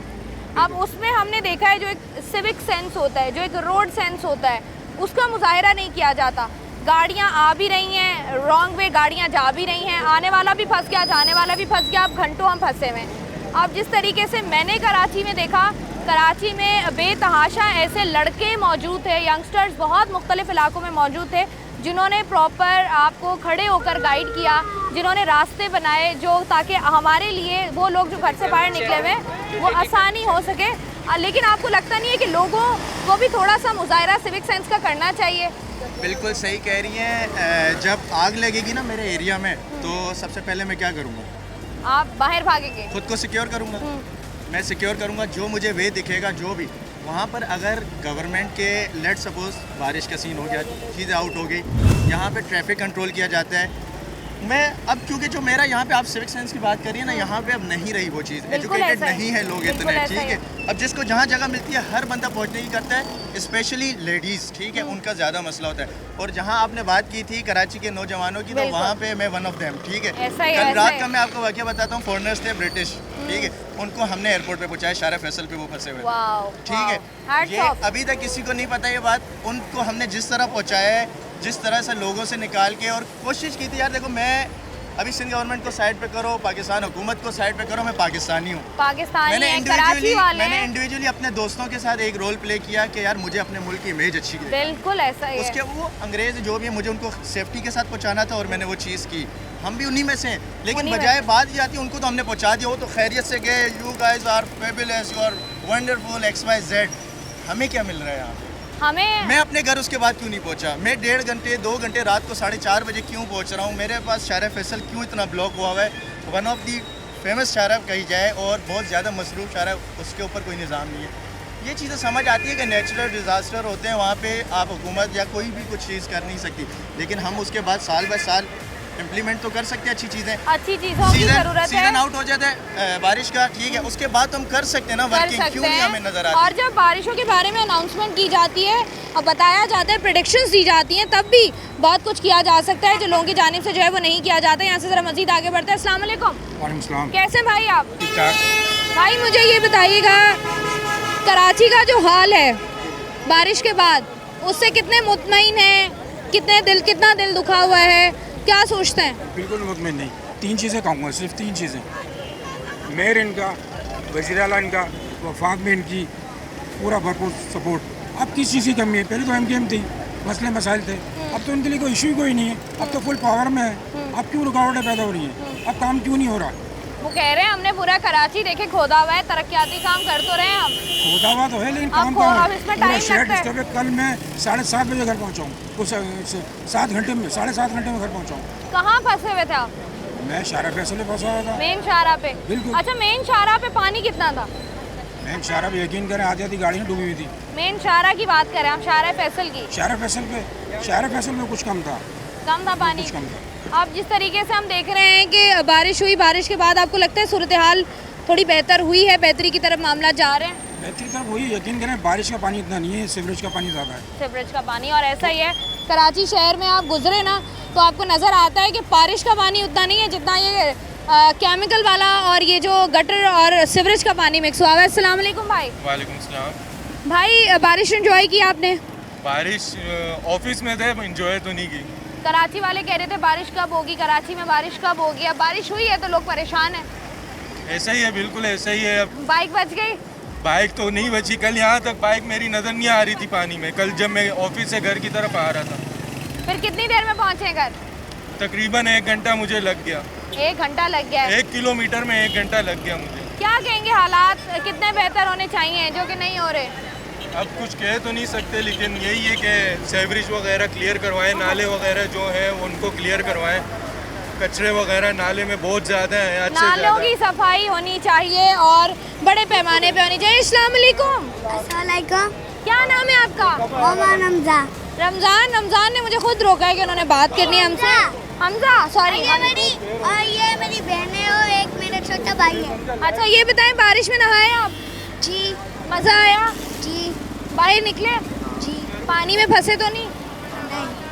S1: अब उसमें हमने देखा है जो एक सिविक सेंस होता है, जो एक रोड सेंस होता है, उसका मुजाहिरा नहीं किया जाता। गाड़ियाँ आ भी रही हैं, रॉन्ग वे गाड़ियाँ जा भी रही हैं, आने वाला भी फंस गया, जाने वाला भी फंस गया, अब घंटों हम फंसे हुए हैं। अब जिस तरीके से मैंने कराची में देखा, कराची में बेतहाशा ऐसे लड़के मौजूद थे, यंगस्टर्स बहुत मुख्तलिफ इलाकों में मौजूद थे जिन्होंने प्रॉपर आपको खड़े होकर गाइड किया, जिन्होंने रास्ते बनाए जो ताकि हमारे लिए वो लोग जो घर से बाहर निकले हुए वो आसानी हो सके। लेकिन आपको लगता नहीं है कि लोगों को भी थोड़ा सा मुजाहिरा सिविक सेंस का करना चाहिए?
S13: बिल्कुल सही कह रही हैं। जब आग लगेगी ना मेरे एरिया में तो सबसे पहले मैं क्या करूँगा?
S1: आप बाहर भागेंगे?
S13: खुद को सिक्योर करूँगा, मैं सिक्योर करूँगा। जो मुझे वे दिखेगा जो भी वहाँ पर, अगर गवर्नमेंट के लेट सपोज बारिश का सीन हो गया, चीज़ें आउट हो गई, यहाँ पे ट्रैफिक कंट्रोल किया जाता है। मैं अब क्योंकि जो मेरा यहाँ पे आप सिविक सेंस की बात करिए ना, यहाँ पे अब नहीं रही वो चीज़, एजुकेटेड नहीं है लोग इतने, ठीक है? अब जिसको जहाँ जगह मिलती है हर बंदा पहुँचने की करता है, स्पेशली लेडीज़, ठीक है, उनका ज़्यादा मसला होता है। और जहाँ आपने बात की थी कराची के नौजवानों की, तो वहाँ पे मैं वन ऑफ देम, ठीक है? कल रात का मैं आपको वाक़या बताता हूँ। फॉरेनर्स थे ब्रिटिश, ठीक है, उनको हमने एयरपोर्ट पे पहुँचाया, शारा फैसल पे वो फंसे हुए, ठीक है? ये अभी तक किसी को नहीं पता ये बात। उनको हमने जिस तरह पहुँचाया है, जिस तरह से लोगों से निकाल के, और कोशिश की थी यार देखो, मैं अभी सिंध गवर्नमेंट को साइड पे करो, पाकिस्तान हुकूमत को साइड पे करो, मैं पाकिस्तानी हूँ, मैंने इंडिविजुअली अपने दोस्तों के साथ एक रोल प्ले किया कि यार मुझे अपने मुल्क की इमेज अच्छी है।
S1: बिल्कुल ऐसा ही है।
S13: उसके वो अंग्रेज जो भी है, मुझे उनको सेफ्टी के साथ पहुँचाना था और मैंने वो चीज़ की। हम भी उन्हीं में से हैं, लेकिन बजाय बात ये आती है उनको तो हमने पहुँचा दिया, वो तो खैरियत से गए, you guys are fabulous, you are wonderful, XYZ। हमें क्या मिल रहा है यहाँ पे? मैं अपने घर उसके बाद क्यों नहीं पहुंचा? मैं 1.5 घंटे 2 घंटे रात को 4:30 बजे क्यों पहुंच रहा हूं? मेरे पास शारा फैसल क्यों इतना ब्लॉक हुआ है? वन ऑफ दी फेमस शारा कही जाए और बहुत ज़्यादा मसरूफ शारा, उसके ऊपर कोई निज़ाम नहीं है। ये चीज़ें समझ आती है कि नेचुरल डिज़ास्टर होते हैं, वहाँ पे आप हुकूमत या कोई भी कुछ चीज़ कर नहीं सकती, लेकिन हम उसके बाद साल बाय साल इम्प्लीमेंट तो कर सकते हैं अच्छी चीज़ें।
S1: अच्छी चीज़ों की ज़रूरत है।
S13: सीजन आउट हो जाता है बारिश का, ठीक है, उसके बाद हम कर सकते हैं ना वर्किंग, क्यों नहीं हमें नजर आती?
S1: और जब बारिशों के बारे में अनाउंसमेंट की जाती है और बताया जाता है, प्रेडिक्शंस दी जाती हैं, तब भी बहुत कुछ किया जा सकता है जो लोगों की जानिब से जो है वो नहीं किया जाता है। यहाँ से ज़रा मजीद आगे बढ़ते हैं। अस्सलाम वालेकुम।
S2: वालेकुम सलाम।
S1: कैसे भाई आप?
S2: ठीक ठाक।
S1: भाई मुझे ये बताइएगा कराची का जो हाल है बारिश के बाद, उससे कितने मुतमईन हैं, कितना दिल दुखा हुआ है, क्या सोचते हैं?
S14: बिल्कुल मुतमईन नहीं। 3 चीज़ें कहूँगा, सिर्फ 3 चीज़ें। मेयर इनका, वज़ीर आला इनका, वफाक में इनकी पूरा भरपूर सपोर्ट। अब किस चीज़ की कमी है? पहले तो MKM थी, मसले मसाइल थे, अब तो उनके लिए कोई इशू कोई नहीं है, अब तो फुल पावर में है। अब क्यों रुकावटें पैदा हो रही हैं? अब काम क्यों नहीं हो रहा?
S1: वो कह रहे हैं हमने पूरा कराची देखे खोदा हुआ है, तरक्याती काम कर तो रहे हैं हम।
S14: खोदा हुआ तो है, लेकिन काम
S1: अब
S14: कहाँ है?
S1: इसमें
S14: पूरा
S1: टाइम
S14: शहर
S1: लगता है।
S14: डिस्टर्ब है। कल मैं 7:30 बजे घर पहुँचा हूँ, उस 7 घंटे में 7.5 घंटे में घर पहुँचा हूँ।
S1: कहाँ फंसे हुए थे आप?
S14: मैं शाहरा फैसल में फंसा हुआ था।
S1: मेन शाहरा पे?
S14: बिल्कुल।
S1: अच्छा, मेन शाहरा पे पानी कितना था?
S14: मेन शाहरा पे यकीन करें आधी गाड़ियाँ डूबी हुई थी।
S1: मेन शाहरा की बात करें हम, शाहरा फैसल की।
S14: शाहरा फैसल में कुछ कम था
S1: पानी।
S14: कुछ कम था।
S1: अब जिस तरीके से हम देख रहे हैं कि बारिश हुई, बारिश के बाद आपको लगता है सूरत हाल थोड़ी बेहतर हुई है, बेहतरी की तरफ मामला जा रहे हैं?
S14: बेहतरी तरफ हुई, यकीन करें बारिश का पानी इतना नहीं है, सीवरेज का पानी ज़्यादा है।
S1: सीवरेज का पानी, और ऐसा ही है कराची शहर में आप गुजरे ना तो आपको नज़र आता है कि बारिश का पानी उतना नहीं है जितना ये केमिकल वाला और ये जो गटर और सीवरेज का पानी मिक्स हुआ है। अस्सलाम वालेकुम भाई।
S15: वालेकुम सलाम।
S1: भाई, बारिश एंजॉय की आपने?
S15: बारिश ऑफिस में थे, एंजॉय तो नहीं की।
S1: कराची वाले कह रहे थे बारिश कब होगी, कराची में बारिश कब होगी। अब बारिश हुई है तो लोग परेशान हैं।
S15: ऐसा ही है, बिल्कुल ऐसा ही है। अब
S1: बाइक बच गई?
S15: बाइक तो नहीं बची। कल यहाँ तक बाइक मेरी नज़र नहीं आ रही थी पानी में, कल जब मैं ऑफिस से घर की तरफ आ रहा था।
S1: फिर कितनी देर में पहुँचे घर?
S15: तकरीबन 1 घंटा मुझे लग गया।
S1: 1 घंटा लग गया?
S15: 1 किलोमीटर में 1 घंटा लग गया मुझे।
S1: क्या कहेंगे, हालात कितने बेहतर होने चाहिए जो कि नहीं हो रहे?
S15: अब कुछ कह तो नहीं सकते, लेकिन यही है कि सीवरेज वगैरह क्लियर करवाएं, नाले वगैरह जो हैं उनको क्लियर करवाएं। कचरे वगैरह नाले में बहुत ज़्यादा है।
S1: नालों की सफाई होनी चाहिए और बड़े पैमाने पे होनी चाहिए। अस्सलाम वालेकुम।
S16: अस्सलाम वालेकुम।
S1: क्या नाम है आपका?
S16: ओमान हमजा।
S1: रमज़ान ने मुझे खुद रोका है कि उन्होंने बात करनी है हमसे। हमजा, सॉरी।
S16: ये मेरी बहन है और एक मेरा छोटा भाई है।
S1: अच्छा, ये बताएं, बारिश में नहाए आप?
S16: जी।
S1: मज़ा आया?
S16: जी।
S1: बाहर निकले?
S16: जी।
S1: पानी में फंसे तो नहीं?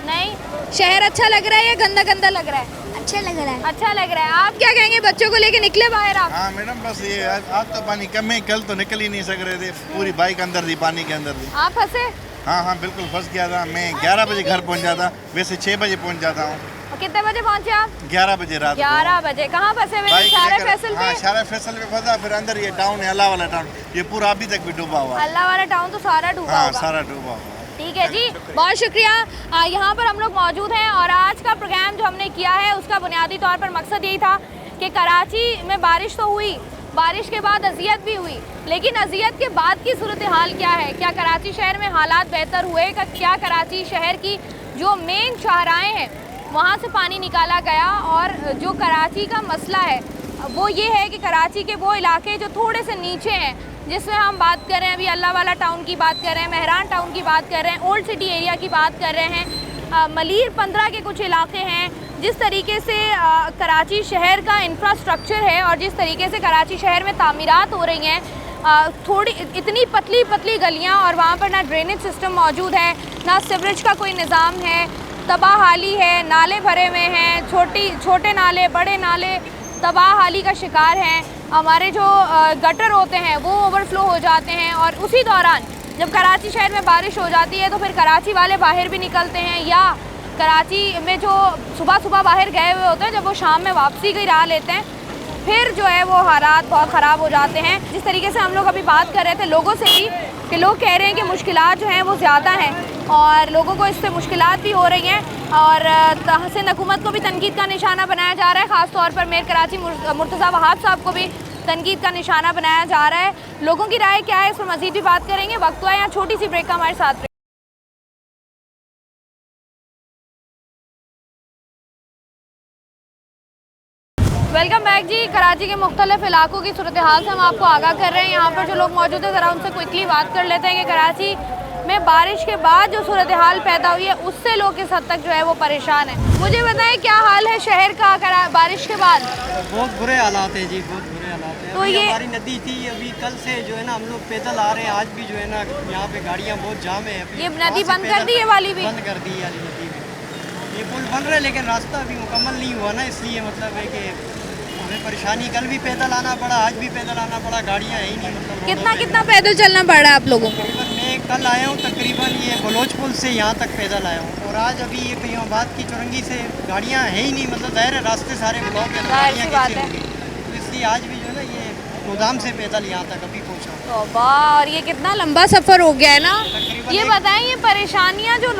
S1: नहीं। शहर अच्छा लग रहा है या गंदा गंदा लग रहा है?
S16: अच्छा लग रहा है।
S1: अच्छा लग रहा है। आप क्या कहेंगे, बच्चों को लेके निकले बाहर आप?
S17: हाँ मैडम, बस ये आज तो पानी कम है, कल तो निकल ही नहीं सक रहे थे, पूरी बाइक अंदर थी, पानी के अंदर थी।
S1: आप फंसे?
S17: हाँ बिल्कुल फंस गया था। मैं 11 बजे घर पहुंच जाता, वैसे 6 बजे पहुंच जाता हूँ।
S1: कितने बजे पहुंचे आप?
S17: 11 बजे रात।
S1: 11 बजे। कहाँ फंसे हुए? शाहरा फैसल पे?
S17: हाँ, शाहरा फैसल पे फंसा। फिर अंदर ये टाउन है, अल्लाह वाला टाउन, ये पूरा अभी तक भी डूबा हुआ है।
S1: अल्लाह वाला टाउन तो सारा डूबा
S17: हाँ,
S1: होगा।
S17: सारा डूबा हुआ।
S1: ठीक है जी, बहुत शुक्रिया। यहाँ पर हम लोग मौजूद हैं और आज का प्रोग्राम जो हमने किया है उसका बुनियादी तौर पर मकसद यही था कि कराची में बारिश तो हुई, बारिश के बाद अजियत भी हुई, लेकिन अजियत के बाद की सूरत हाल क्या है? क्या कराची शहर में हालात बेहतर हुए? क्या कराची शहर की जो मेन शाहराएँ हैं वहाँ से पानी निकाला गया? और जो कराची का मसला है वो ये है कि कराची के वो इलाके जो थोड़े से नीचे हैं, जिसमें हम बात कर रहे हैं अभी अल्लाह वाला टाउन की बात कर रहे हैं, मेहरान टाउन की बात कर रहे हैं, ओल्ड सिटी एरिया की बात कर रहे हैं, मलीर 15 के कुछ इलाके हैं। जिस तरीके से कराची शहर का इंफ्रास्ट्रक्चर है और जिस तरीके से कराची शहर में तामीरात हो रही हैं, थोड़ी इतनी पतली पतली गलियां और वहाँ पर ना ड्रेनेज सिस्टम मौजूद है, ना सीवरेज का कोई निज़ाम है, तबाहाली है, नाले भरे हुए हैं, छोटे नाले बड़े नाले तबाहाली का शिकार हैं। हमारे जो गटर होते हैं वो ओवरफ्लो हो जाते हैं और उसी दौरान जब कराची शहर में बारिश हो जाती है तो फिर कराची वाले बाहर भी निकलते हैं, या कराची में जो सुबह सुबह बाहर गए हुए होते हैं जब वो शाम में वापसी की राह लेते हैं, फिर जो है वो हालात बहुत ख़राब हो जाते हैं। जिस तरीके से हम लोग अभी बात कर रहे थे लोगों से भी कि लोग कह रहे हैं कि मुश्किलात जो हैं वो ज़्यादा हैं और लोगों को इससे मुश्किलात भी हो रही हैं और तहसीन हुकूमत को भी तनकीद का निशाना बनाया जा रहा है। ख़ास तौर पर मेयर कराची मुर्तज़ा वहाब साहब को भी तनकीद का निशाना बनाया जा रहा है। लोगों की राय क्या है इस पर मज़ीद भी बात करेंगे। वक्त हुआ है यहाँ छोटी सी ब्रेक का, हमारे साथ। वेलकम बैक जी। कराची के मुख्तलिफ इलाकों की सूरत हाल से हम आपको आगाह कर रहे हैं। यहाँ पर जो लोग मौजूद हैं ज़रा उनसे क्विकली बात कर लेते हैं कि कराची में बारिश के बाद जो सूरत हाल पैदा हुई है उससे लोग किस हद तक जो है वो परेशान है। मुझे बताएं क्या हाल है शहर का बारिश के बाद?
S18: बहुत बुरे हालात है जी, बहुत बुरे हालात है।
S1: तो ये
S18: हमारी नदी थी, अभी कल से जो है ना हम लोग पैदल आ रहे हैं, आज भी जो है ना यहाँ पे गाड़ियाँ बहुत जाम है। अभी
S1: ये नदी बंद कर दी है वाली भी?
S18: बंद कर दी वाली नदी भी। ये पुल बन रहा है लेकिन रास्ता अभी मुकम्मल नहीं हुआ ना, इसलिए मतलब है कि हमें परेशानी, कल भी पैदल आना पड़ा, आज भी पैदल आना पड़ा, गाड़ियाँ है ही नहीं मतलब।
S1: कितना कितना पैदल चलना पड़ रहा है आप लोगों को?
S18: मैं कल आया हूँ तकरीबन ये बलोच पुल से यहाँ तक पैदल आया हूँ, और आज अभी ये कईमाबाद की चुरंगी से गाड़ियाँ है ही नहीं, मतलब दायरे रास्ते सारे ब्लॉक है, तो गाड़ियाँ कैसे होंगी? तो इसलिए आज भी जो है ना ये गोदाम से पैदल यहाँ तक अभी पहुँचा हूँ।
S1: तौबा, और ये कितना लंबा सफ़र हो गया है ना। ये बताएं, ये परेशानियाँ जो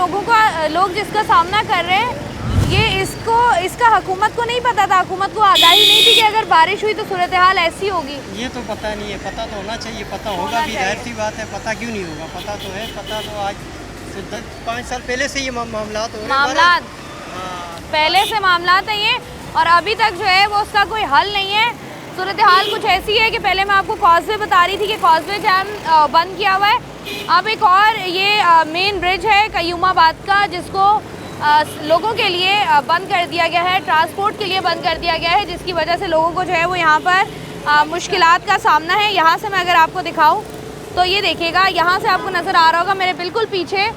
S1: लोग जिसका सामना कर रहे हैं, ये इसका हुकूमत को नहीं पता था, हुकूमत को आगाही नहीं थी कि अगर बारिश हुई तो सूरत हाल ऐसी होगी?
S18: ये तो पता नहीं है, पता तो होना चाहिए, पता होगा भी, जाहिर सी बात है, पता क्यों नहीं होगा, पता तो है, पता तो आज से 5 साल पहले से ये मामलात हो रहे हैं,
S1: पहले से मामलात हैं ये, और अभी तक जो है वो उसका कोई हल नहीं है। सूरत हाल कुछ ऐसी है कि पहले मैं आपको कॉजवे बता रही थी कि कॉजवे जैम बंद किया हुआ है। अब एक और ये मेन ब्रिज है कयूमाबाद का, जिसको लोगों के लिए बंद कर दिया गया है, ट्रांसपोर्ट के लिए बंद कर दिया गया है, जिसकी वजह से लोगों को जो है वो यहाँ पर मुश्किलात का सामना है। यहाँ से मैं अगर आपको दिखाऊँ तो ये देखिएगा, यहाँ से आपको नज़र आ रहा होगा मेरे बिल्कुल पीछे,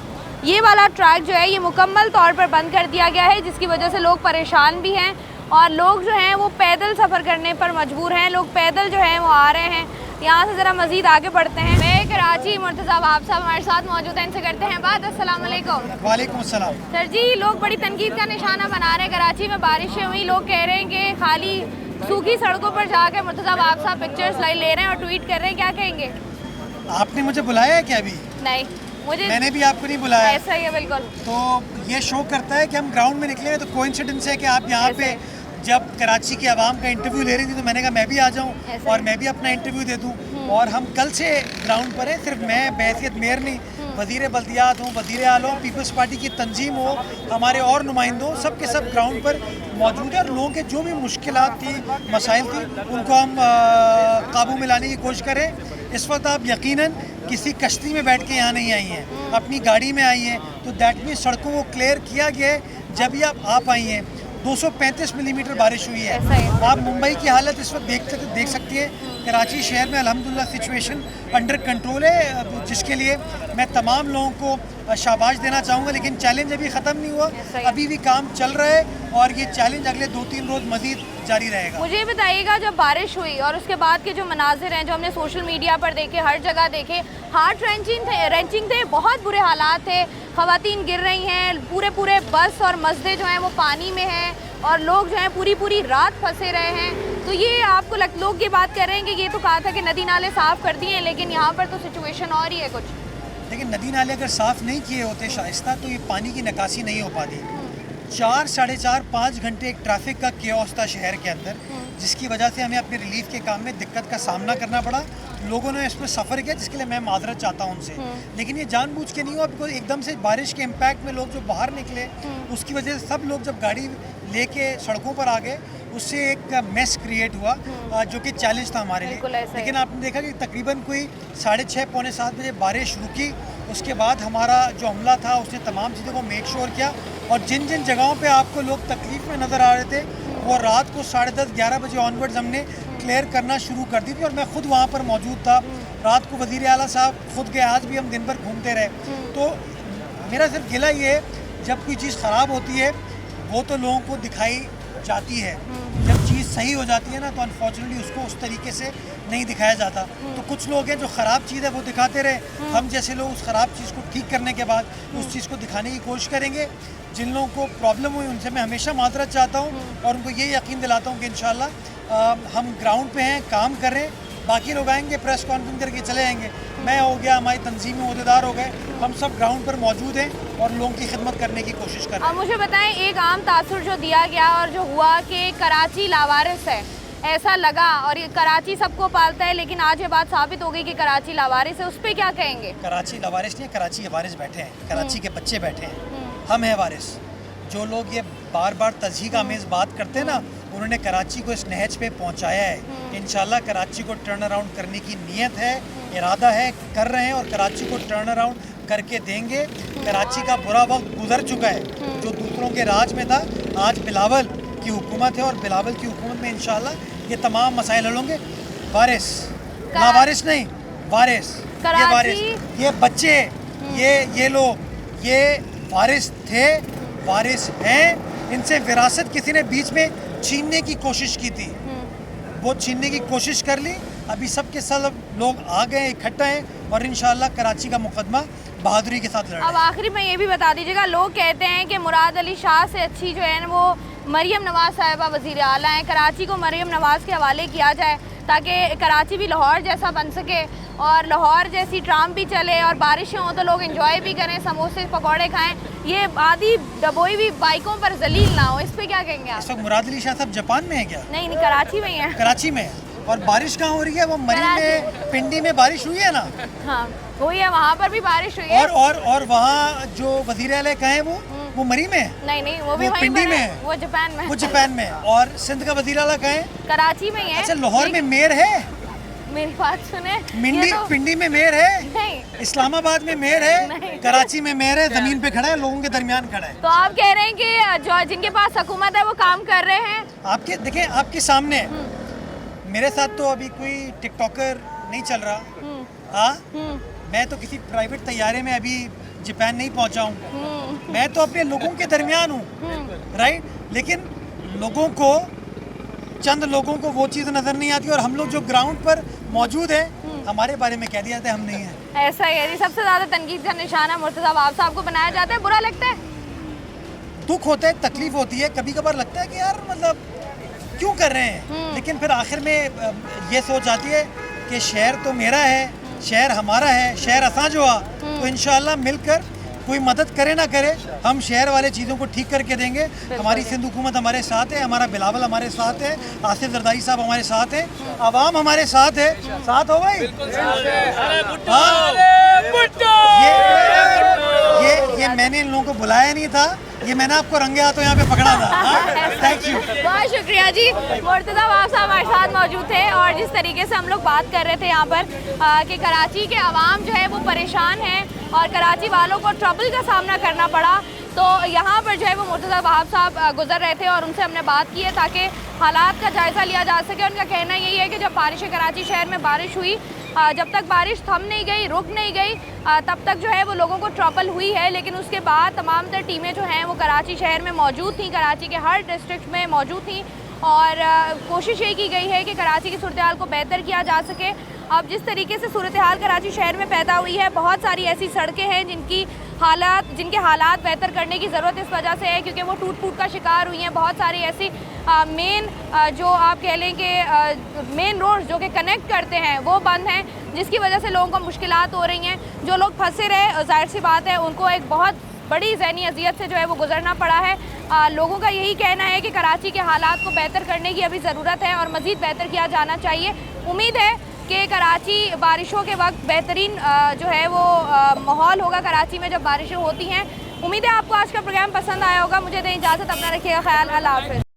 S1: ये वाला ट्रैक जो है ये मुकम्मल तौर पर बंद कर दिया गया है, जिसकी वजह से लोग परेशान भी हैं और लोग जो हैं वो पैदल सफ़र करने पर मजबूर हैं। लोग पैदल जो हैं वो आ रहे हैं। यहाँ से ज़रा मज़ीद आगे बढ़ते हैं। मैं कराची मुर्तज़ा आप साहब हमारे साथ मौजूद हैं, इनसे करते हैं बात। अस्सलाम वालेकुम।
S5: वालेकुम अस्सलाम।
S1: सर जी, लोग बड़ी तनकीद का निशाना बना रहे हैं, कराची में बारिशें हुई, लोग कह रहे हैं कि खाली सूखी सड़कों पर जाकर मुर्तज़ा आप साहब पिक्चर्स ले रहे हैं और ट्वीट कर रहे हैं, क्या कहेंगे?
S5: आपने मुझे बुलाया है क्या अभी?
S1: नहीं,
S5: मैंने भी आपको नहीं बुलाया।
S1: ऐसा ही है बिल्कुल।
S5: तो ये शो करता है कि हम ग्राउंड में निकले हैं, तो कोइंसिडेंस है कि आप यहाँ पे जब कराची की आवाम का इंटरव्यू ले रही थी तो मैंने कहा मैं भी आ जाऊँ और मैं भी अपना इंटरव्यू दे दूँ। और हम कल से ग्राउंड पर हैं, सिर्फ मैं बहैसियत मेयर नहीं, वज़ीर बल्दियात हूँ, वज़ीर आला हूँ, पीपल्स पार्टी की तंजीम हो, हमारे और नुमाइंदों, सब के सब ग्राउंड पर मौजूद है और लोगों के जो भी मुश्किलात थी, मसाइल थी, उनको हम काबू में लाने की कोशिश करें। इस वक्त आप यकीनन किसी कश्ती में बैठ के यहाँ नहीं आई हैं, अपनी गाड़ी में आई हैं, तो दैट मीन सड़कों को क्लियर किया गया है। जब ही आप आई हैं 235 मिलीमीटर बारिश हुई है। आप मुंबई की हालत इस वक्त देख सकती है। कराची शहर में अल्हम्दुलिल्लाह सिचुएशन अंडर कंट्रोल है, जिसके लिए मैं तमाम लोगों को शाबाश देना चाहूँगा। लेकिन चैलेंज अभी ख़त्म नहीं हुआ, अभी भी काम चल रहा है और ये चैलेंज अगले 2-3 रोज़ मज़ीद जारी रहेगा।
S1: मुझे बताइएगा, जब बारिश हुई और उसके बाद के जो मनाजिर हैं जो हमने सोशल मीडिया पर देखे, हर जगह देखे, हार्ट रेंचिंग थे, बहुत बुरे हालात थे, ख़वातीन गिर रही हैं, पूरे बस और मस्जिद जो हैं वो पानी में हैं और लोग जो हैं पूरी रात फंसे रहे हैं। तो ये आपको लोग ये बात कर रहे हैं कि ये तो कहा था कि नदी नाले साफ़ कर दिए, लेकिन यहाँ पर तो सिचुएशन और ही है कुछ।
S5: लेकिन नदी नाले अगर साफ़ नहीं किए होते शाइस्ता, तो ये पानी की निकासी नहीं हो पाती। 4, साढ़े 4, 5 घंटे एक ट्रैफिक का केओस था शहर के अंदर, जिसकी वजह से हमें अपने रिलीफ के काम में दिक्कत का सामना करना पड़ा। लोगों ने इसमें सफ़र किया, जिसके लिए मैं माजरत चाहता हूँ उनसे। लेकिन ये जानबूझ के नहीं हुआ, बिकॉज एकदम से बारिश के इम्पैक्ट में लोग जो बाहर निकले, उसकी वजह से सब लोग जब गाड़ी लेके सड़कों पर आ गए, उससे एक मेस क्रिएट हुआ, जो कि चैलेंज था हमारे लिए। लेकिन आपने देखा कि तकरीबन कोई 6:30, पौने 7 बजे बारिश रुकी। उसके बाद हमारा जो अमला था उसने तमाम चीज़ों को मेक श्योर किया, और जिन जिन जगहों पे आपको लोग तकलीफ़ में नज़र आ रहे थे, वो रात को 10:30, 11 बजे ऑनवर्ड्स हमने क्लियर करना शुरू कर दी थी। और मैं ख़ुद वहाँ पर मौजूद था, रात को वज़ीर आला साहब खुद गए, आज भी हम दिन भर घूमते रहे। तो मेरा सिर्फ गिला ये है, जब कोई चीज़ ख़राब होती है वो तो लोगों को दिखाई जाती है, जब चीज़ सही हो जाती है ना, तो अनफॉर्चुनेटली उसको उस तरीके से नहीं दिखाया जाता। तो कुछ लोग हैं जो ख़राब चीज़ है वो दिखाते रहे, हम जैसे लोग उस ख़राब चीज़ को ठीक करने के बाद उस चीज़ को दिखाने की कोशिश करेंगे। जिन लोगों को प्रॉब्लम हुई उनसे मैं हमेशा माजरत चाहता हूँ और उनको ये यकीन दिलाता हूँ कि इंशाल्लाह हम ग्राउंड पे हैं, काम कर रहे हैं। बाकी लोग आएंगे, प्रेस कॉन्फ्रेंस करके चले जाएंगे, मैं हो गया, हमारी तंजीमी अहदेदार हो गए, हम सब ग्राउंड पर मौजूद हैं और लोगों की खिदमत करने की कोशिश कर रहे हैं।
S1: अब मुझे बताएं, एक आम तासुर जो दिया गया और जो हुआ कि कराची लावारिस है, ऐसा लगा, और ये कराची सबको पालता है, लेकिन आज ये बात साबित हो गई कि कराची लावारिस है, उस पर क्या कहेंगे?
S5: कराची लावारिस नहीं है, कराची के वारिस बैठे हैं, कराची के बच्चे बैठे हैं, हम हैं वारिस। जो लोग ये बार बार तज़हीक आमेज़ बात करते हैं ना, उन्होंने कराची को इस नहज पे पहुंचाया है। इंशाल्लाह कराची को टर्न अराउंड करने की नीयत है, इरादा है, कर रहे हैं और कराची को टर्न अराउंड करके देंगे। कराची का बुरा वक्त गुजर चुका है, जो दूसरों के राज में था। आज बिलावल की हुकूमत है और बिलावल की हुकूमत में इंशाल्लाह ये तमाम मसाइल हल होंगे। वारिस, लावारिस नहीं, वारिस, ये वारिस, ये बच्चे, ये लोग, ये वारिस थे, वारिस हैं। इनसे विरासत किसी ने बीच में छीनने की कोशिश की थी, वो छीनने की कोशिश कर ली। अभी सब के सब लोग आ गए, इकट्ठा हैं और इंशाल्लाह कराची का मुकदमा बहादुरी के साथ लड़ा।
S1: अब आखिरी में ये भी बता दीजिएगा, लोग कहते हैं कि मुराद अली शाह से अच्छी जो है ना वो मरियम नवाज़ साहिबा वज़ीर आला हैं। कराची को मरियम नवाज़ के हवाले किया जाए ताकि कराची भी लाहौर जैसा बन सके और लाहौर जैसी ट्राम भी चले और बारिशें हों तो लोग एंजॉय भी करें, समोसे पकौड़े खाएं, ये आधी डबोई भी बाइकों पर जलील ना हो। इस पे क्या कहेंगे आप?
S5: इस वक्त मुराद अली शाह साहब जापान में है क्या?
S1: नहीं, कराची में ही है।
S5: कराची में। और बारिश कहाँ हो रही है? वो मरी में, पिंडी में बारिश हुई है ना?
S1: हाँ हुई है, वहाँ पर भी बारिश हुई है।
S5: और वहाँ जो वज़ीर आला का है वो मरी में है?
S1: नहीं, वो भी वहीं
S5: पिंडी
S1: पर
S5: में
S1: है,
S5: है।
S1: वो जापान में।
S5: वो जापान में। और सिंध का वज़ीर आला कहाँ है?
S1: कराची में ही है।
S5: अच्छा, लाहौर में मेयर है?
S1: मेरी बात सुने,
S5: पिंडी में मेयर है?
S1: नहीं।
S5: इस्लामाबाद में मेयर है? कराची में मेयर है, जमीन पे खड़ा है, लोगों के दरमियान खड़ा है।
S1: तो आप कह रहे हैं कि जो जिनके पास हुकूमत है वो काम कर रहे हैं?
S5: आपके देखें, आपके सामने मेरे साथ तो अभी कोई टिकटॉकर नहीं चल रहा। हाँ, मैं तो किसी प्राइवेट तैयारे में अभी जापान नहीं पहुंचा हूँ। मैं तो अपने लोगों के दरमियान हूँ, राइट। लेकिन लोगों को, चंद लोगों को वो चीज़ नज़र नहीं आती और हम लोग जो ग्राउंड पर मौजूद है हमारे बारे में कह दिया जाता है हम नहीं हैं।
S1: ऐसा ही है जी, सबसे ज़्यादा तनकीद का निशाना मुर्तज़ा वहाब साहब को बनाया जाता है। बुरा लगता है,
S5: दुख होता है, तकलीफ होती है, कभी कभार लगता है कि यार मतलब क्यों कर रहे हैं, लेकिन फिर आखिर में ये सोच आती है कि शहर तो मेरा है, शहर हमारा है, शहर असा जो आ तो इंशाल्लाह मिलकर कोई मदद करे ना करे हम शहर वाले चीज़ों को ठीक करके देंगे। हमारी सिंध हुकूमत हमारे साथ है, हमारा बिलावल हमारे साथ है, आसिफ जरदारी साहब हमारे साथ है, आवाम हमारे साथ है। साथ हो भाई? हाँ, ये मैंने इन लोगों को बुलाया नहीं था, ये मैंने आपको रंगे हाथों यहाँ पे पकड़ा था। थैंक यू,
S1: बहुत शुक्रिया जी। मुर्तज़ा वहाब साहब हमारे साथ मौजूद थे और जिस तरीके से हम लोग बात कर रहे थे यहाँ पर कि कराची के आवाम जो है वो परेशान है और कराची वालों को ट्रबल का सामना करना पड़ा, तो यहाँ पर जो है वो मुर्तज़ा वहाब साहब गुजर रहे थे और उनसे हमने बात की है ताकि हालात का जायज़ा लिया जा सके। उनका कहना यही है कि जब बारिश कराची शहर में बारिश हुई, जब तक बारिश थम नहीं गई, रुक नहीं गई, तब तक जो है वो लोगों को ट्रबल हुई है, लेकिन उसके बाद तमाम तर टीमें जो हैं वो कराची शहर में मौजूद थी, कराची के हर डिस्ट्रिक्ट में मौजूद थी और कोशिश ये की गई है कि कराची की सूरत हाल को बेहतर किया जा सके। अब जिस तरीके से सूरत हाल कराची शहर में पैदा हुई है, बहुत सारी ऐसी सड़कें हैं जिनके हालात बेहतर करने की ज़रूरत इस वजह से है क्योंकि वो टूट फूट का शिकार हुई हैं। बहुत सारी ऐसी मेन जो आप कह लें कि मेन रोड जो कि कनेक्ट करते हैं वो बंद हैं, जिसकी वजह से लोगों को मुश्किलात हो रही हैं। जो लोग फंसे रहे, जाहिर सी बात है उनको एक बहुत बड़ी ज़हनी अजियत से जो है वो गुजरना पड़ा है। लोगों का यही कहना है कि कराची के हालात को बेहतर करने की अभी ज़रूरत है और मज़ीद बेहतर किया जाना चाहिए। उम्मीद है कि कराची बारिशों के वक्त बेहतरीन जो है वो माहौल होगा कराची में जब बारिशें होती हैं। उम्मीद है आपको आज का प्रोग्राम पसंद आया होगा। मुझे दें इजाज़त, अपना रखिएगा ख्याल, अल्लाह हाफ़िज़।